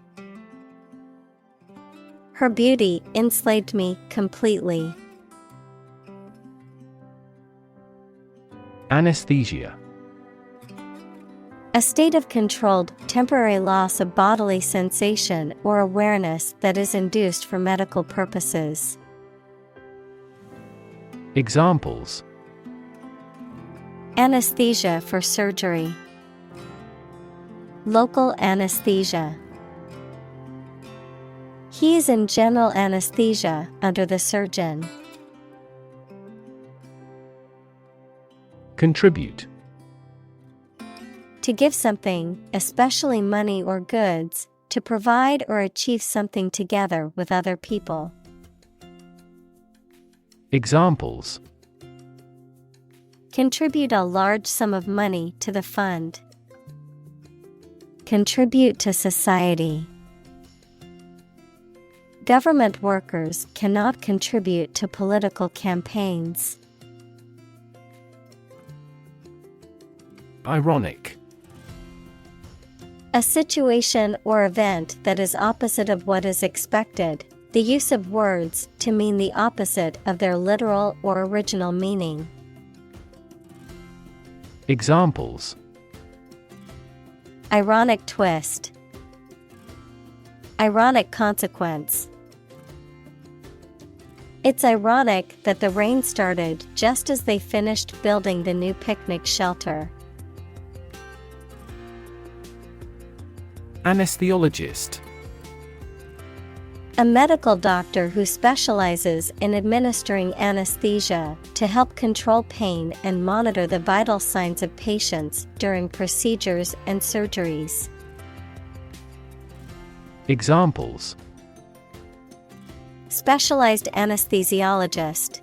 A: Her beauty enslaved me completely.
B: Anesthesia.
A: A state of controlled, temporary loss of bodily sensation or awareness that is induced for medical purposes.
B: Examples:
A: Anesthesia for surgery. Local anesthesia. He is in general anesthesia under the surgeon.
B: Contribute.
A: To give something, especially money or goods, to provide or achieve something together with other people.
B: Examples:
A: Contribute a large sum of money to the fund. Contribute to society. Government workers cannot contribute to political campaigns.
B: Ironic.
A: A situation or event that is opposite of what is expected, the use of words to mean the opposite of their literal or original meaning.
B: Examples:
A: Ironic twist. Ironic consequence. It's ironic that the rain started just as they finished building the new picnic shelter.
B: Anesthesiologist.
A: A medical doctor who specializes in administering anesthesia to help control pain and monitor the vital signs of patients during procedures and surgeries.
B: Examples:
A: Specialized anesthesiologist.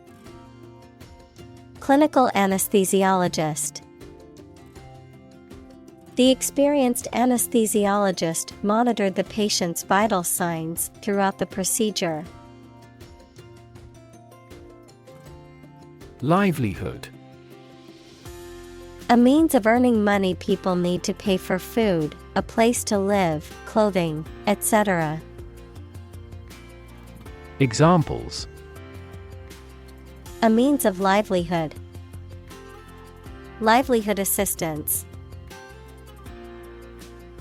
A: Clinical anesthesiologist. The experienced anesthesiologist monitored the patient's vital signs throughout the procedure.
B: Livelihood.
A: A means of earning money people need to pay for food, a place to live, clothing, etc.
B: Examples:
A: a means of livelihood, livelihood assistance.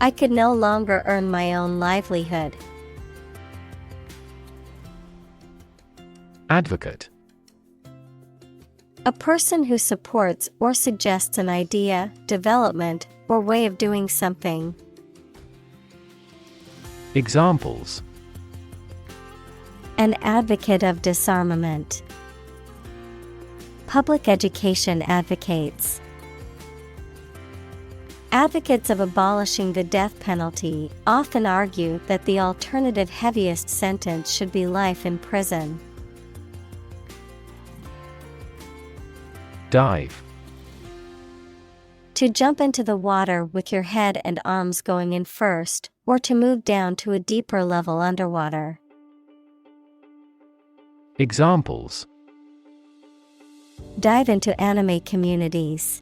A: I could no longer earn my own livelihood.
B: Advocate:
A: a person who supports or suggests an idea, development, or way of doing something.
B: Examples:
A: an advocate of disarmament. Public education advocates. Advocates of abolishing the death penalty often argue that the alternative heaviest sentence should be life in prison.
B: Dive:
A: to jump into the water with your head and arms going in first, or to move down to a deeper level underwater.
B: Examples:
A: dive into anime communities.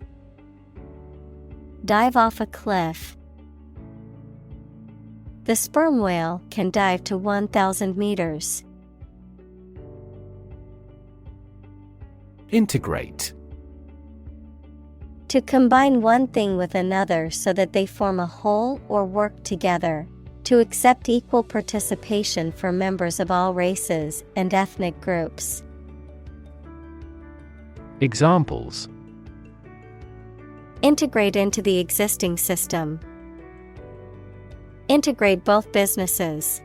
A: Dive off a cliff. The sperm whale can dive to 1,000 meters.
B: Integrate:
A: to combine one thing with another so that they form a whole or work together. To accept equal participation for members of all races and ethnic groups.
B: Examples:
A: integrate into the existing system. Integrate both businesses.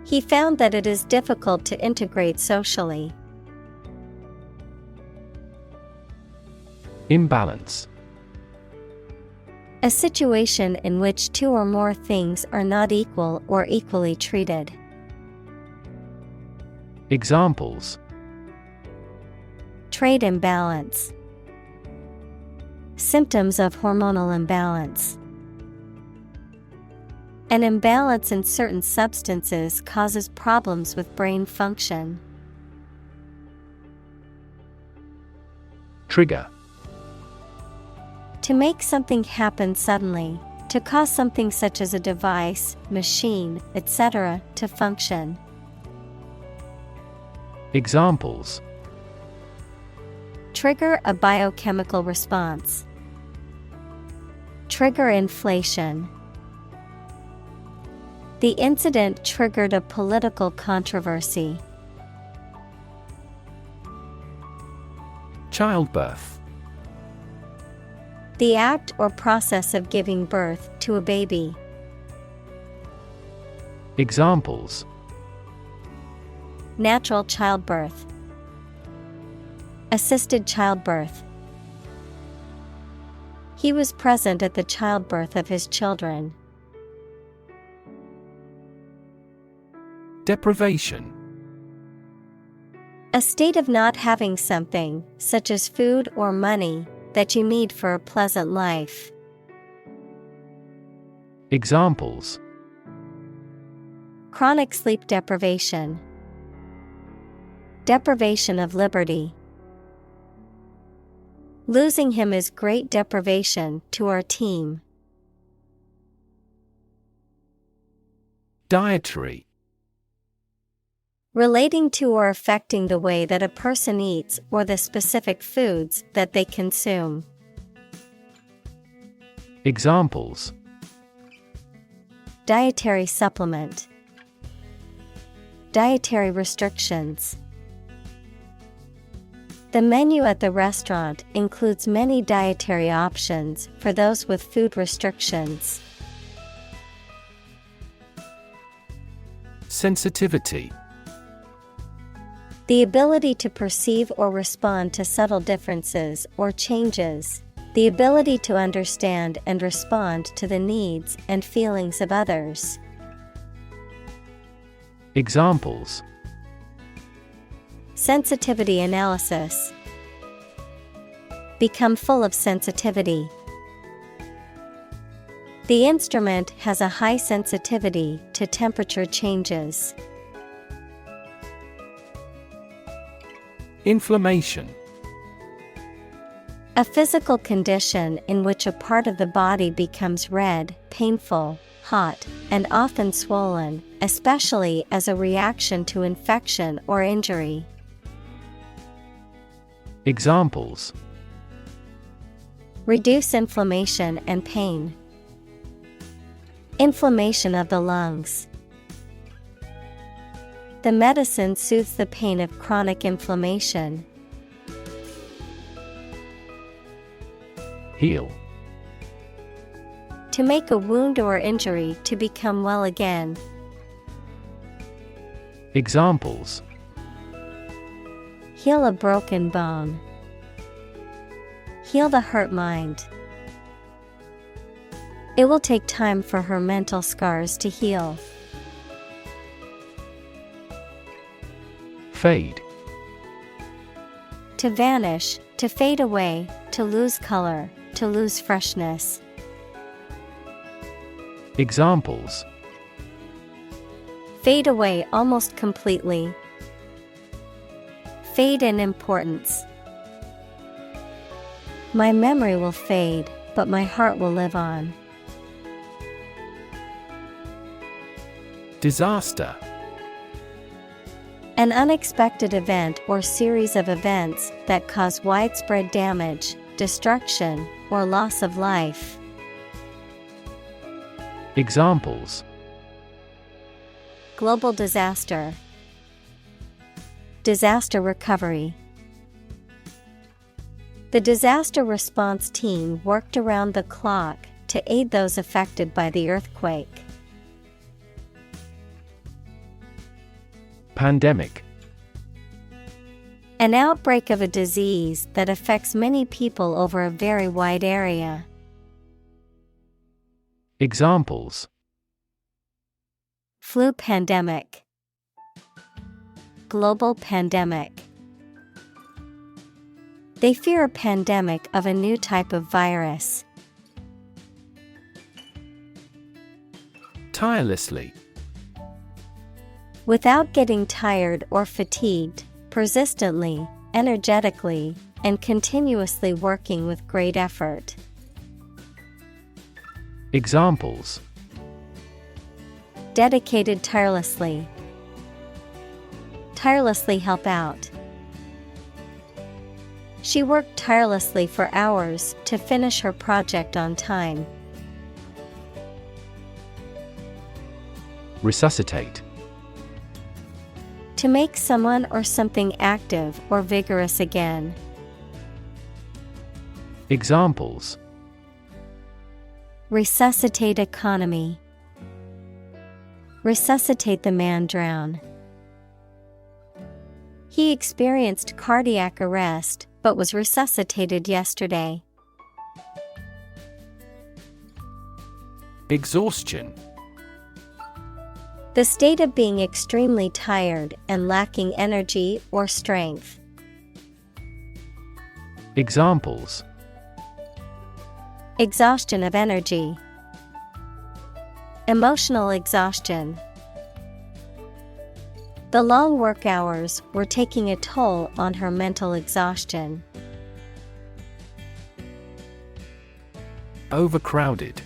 A: He found that it is difficult to integrate socially.
B: Imbalance:
A: a situation in which two or more things are not equal or equally treated.
B: Examples:
A: trade imbalance. Symptoms of hormonal imbalance. An imbalance in certain substances causes problems with brain function.
B: Trigger:
A: to make something happen suddenly, to cause something such as a device, machine, etc., to function.
B: Examples:
A: trigger a biochemical response. Trigger inflation. The incident triggered a political controversy.
B: Childbirth:
A: the act or process of giving birth to a baby.
B: Examples:
A: natural childbirth. Assisted childbirth. He was present at the childbirth of his children.
B: Deprivation:
A: a state of not having something, such as food or money, that you need for a pleasant life.
B: Examples:
A: chronic sleep deprivation. Deprivation of liberty. Losing him is great deprivation to our team.
B: Dietary:
A: relating to or affecting the way that a person eats or the specific foods that they consume.
B: Examples:
A: dietary supplement. Dietary restrictions. The menu at the restaurant includes many dietary options for those with food restrictions.
B: Sensitivity:
A: the ability to perceive or respond to subtle differences or changes. The ability to understand and respond to the needs and feelings of others.
B: Examples:
A: sensitivity analysis. Become full of sensitivity. The instrument has a high sensitivity to temperature changes.
B: Inflammation:
A: a physical condition in which a part of the body becomes red, painful, hot, and often swollen, especially as a reaction to infection or injury.
B: Examples:
A: Reduce inflammation and pain. Inflammation of the lungs. The medicine soothes the pain of chronic inflammation.
B: Heal.
A: To make a wound or injury to become well again.
B: Examples:
A: Heal a broken bone. Heal the hurt mind. It will take time for her mental scars to heal.
B: Fade.
A: To vanish, to fade away, to lose color, to lose freshness.
B: Examples:
A: Fade away almost completely. Fade in importance. My memory will fade, but my heart will live on.
B: Disaster.
A: An unexpected event or series of events that cause widespread damage, destruction, or loss of life.
B: Examples:
A: Global disaster. Disaster recovery. The disaster response team worked around the clock to aid those affected by the earthquake.
B: Pandemic.
A: An outbreak of a disease that affects many people over a very wide area.
B: Examples:
A: Flu pandemic. Global pandemic. They fear a pandemic of a new type of virus.
B: Tirelessly.
A: Without getting tired or fatigued, persistently, energetically, and continuously working with great effort.
B: Examples:
A: Dedicated tirelessly. Tirelessly help out. She worked tirelessly for hours to finish her project on time.
B: Resuscitate.
A: To make someone or something active or vigorous again.
B: Examples:
A: Resuscitate economy. Resuscitate the man drown. He experienced cardiac arrest but was resuscitated yesterday.
B: Exhaustion.
A: The state of being extremely tired and lacking energy or strength.
B: Examples:
A: Exhaustion of energy. Emotional exhaustion. The long work hours were taking a toll on her mental exhaustion.
B: Overcrowded.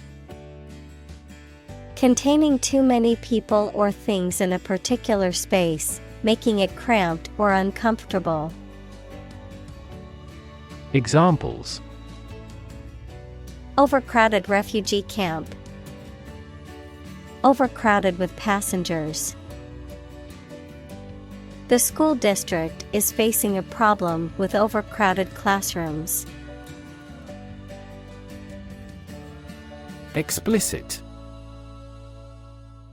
A: Containing too many people or things in a particular space, making it cramped or uncomfortable.
B: Examples:
A: Overcrowded refugee camp. Overcrowded with passengers. The school district is facing a problem with overcrowded classrooms.
B: Explicit.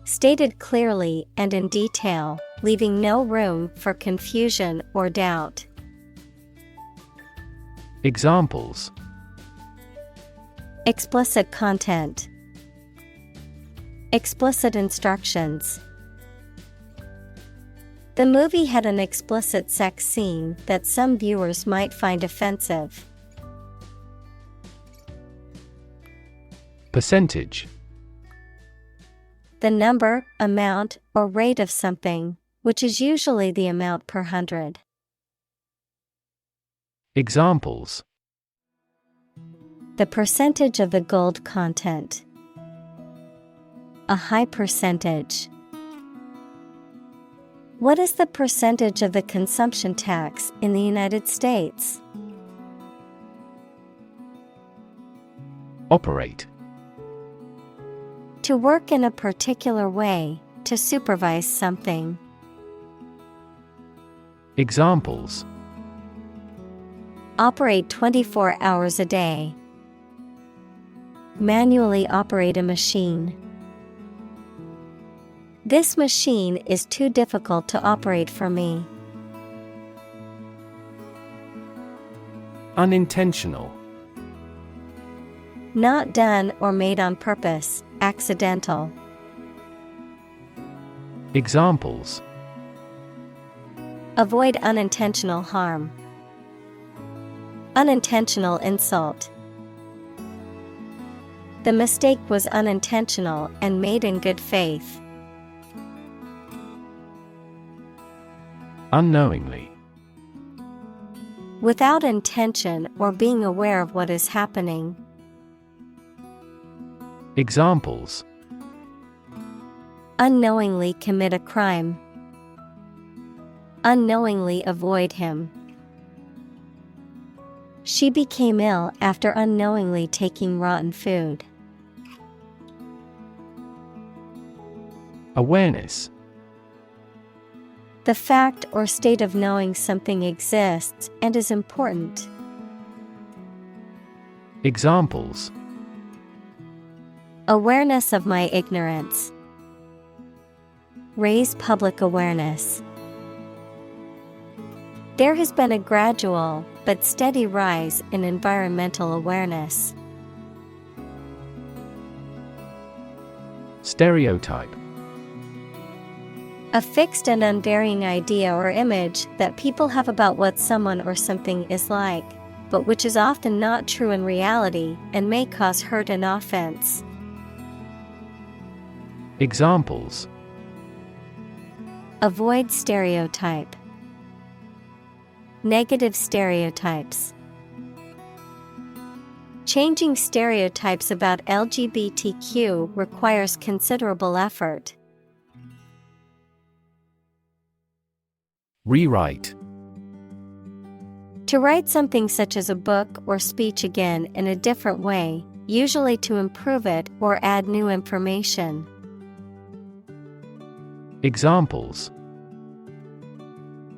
A: Stated clearly and in detail, leaving no room for confusion or doubt.
B: Examples:
A: Explicit content. Explicit instructions. The movie had an explicit sex scene that some viewers might find offensive.
B: Percentage.
A: The number, amount, or rate of something, which is usually the amount per 100.
B: Examples:
A: The percentage of the gold content. a high percentage. What is the percentage of the consumption tax in the United States?
B: Operate.
A: To work in a particular way, to supervise something.
B: Examples:
A: Operate 24 hours a day. Manually operate a machine. This machine is too difficult to operate for me.
B: Unintentional.
A: Not done or made on purpose, accidental.
B: Examples:
A: Avoid unintentional harm. Unintentional insult. The mistake was unintentional and made in good faith.
B: Unknowingly.
A: Without intention or being aware of what is happening.
B: Examples:
A: Unknowingly commit a crime. Unknowingly avoid him. She became ill after unknowingly taking rotten food.
B: Awareness.
A: The fact or state of knowing something exists and is important.
B: Examples:
A: Awareness of my ignorance. Raise public awareness. There has been a gradual but steady rise in environmental awareness.
B: Stereotype.
A: A fixed and unvarying idea or image that people have about what someone or something is like, but which is often not true in reality and may cause hurt and offense.
B: Examples:
A: Avoid stereotype. Negative stereotypes. Changing stereotypes about LGBTQ requires considerable effort.
B: Rewrite.
A: To write something such as a book or speech again in a different way, usually to improve it or add new information.
B: Examples: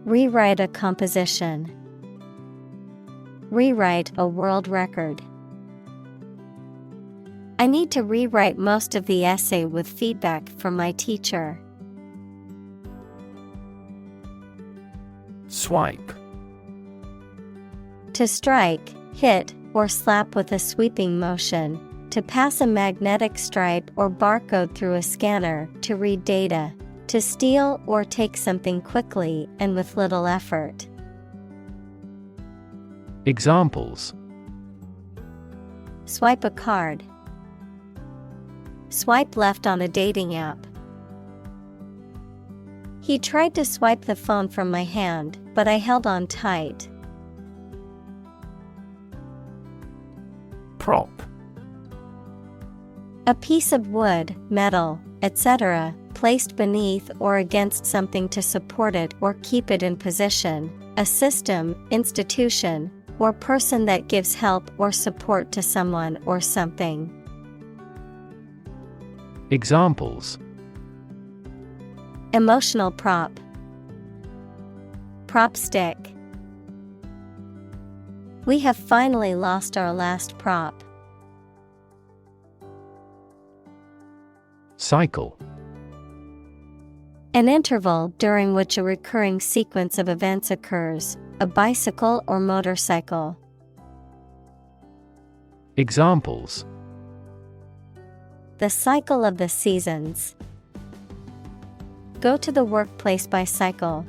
A: Rewrite a composition. Rewrite a world record. I need to rewrite most of the essay with feedback from my teacher.
B: Swipe.
A: To strike, hit, or slap with a sweeping motion. To pass a magnetic stripe or barcode through a scanner to read data. To steal or take something quickly and with little effort.
B: Examples:
A: Swipe a card. Swipe left on a dating app. He tried to swipe the phone from my hand, but I held on tight.
B: Prop.
A: A piece of wood, metal, etc., placed beneath or against something to support it or keep it in position, a system, institution, or person that gives help or support to someone or something.
B: Examples:
A: Emotional prop. Prop stick. We have finally lost our last prop.
B: Cycle.
A: An interval during which a recurring sequence of events occurs, a bicycle or motorcycle.
B: Examples:
A: The cycle of the seasons. Go to the workplace by cycle.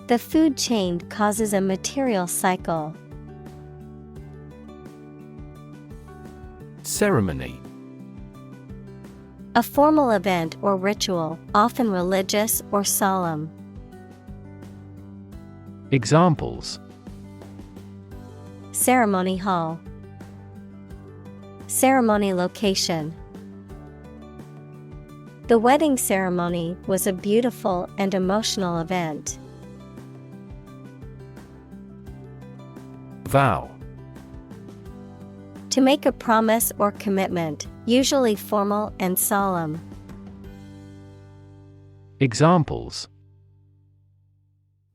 A: The food chain causes a material cycle.
B: Ceremony.
A: A formal event or ritual, often religious or solemn.
B: Examples:
A: Ceremony hall. Ceremony location. The wedding ceremony was a beautiful and emotional event.
B: Vow.
A: To make a promise or commitment, usually formal and solemn.
B: Examples: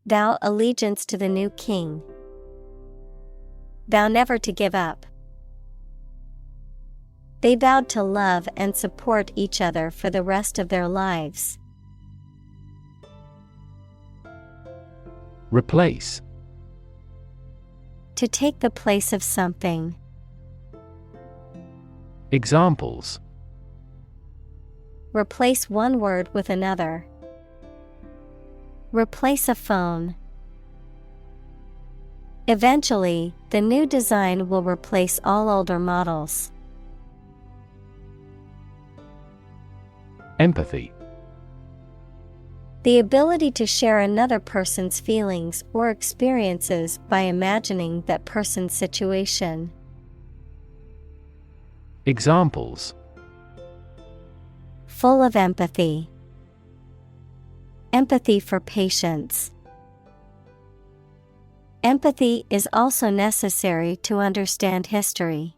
A: Vow allegiance to the new king. Vow never to give up. They vowed to love and support each other for the rest of their lives.
B: Replace.
A: To take the place of something.
B: Examples:
A: Replace one word with another. Replace a phone. Eventually, the new design will replace all older models.
B: Empathy.
A: The ability to share another person's feelings or experiences by imagining that person's situation.
B: Examples:
A: Full of empathy. Empathy for patients. Empathy is also necessary to understand history.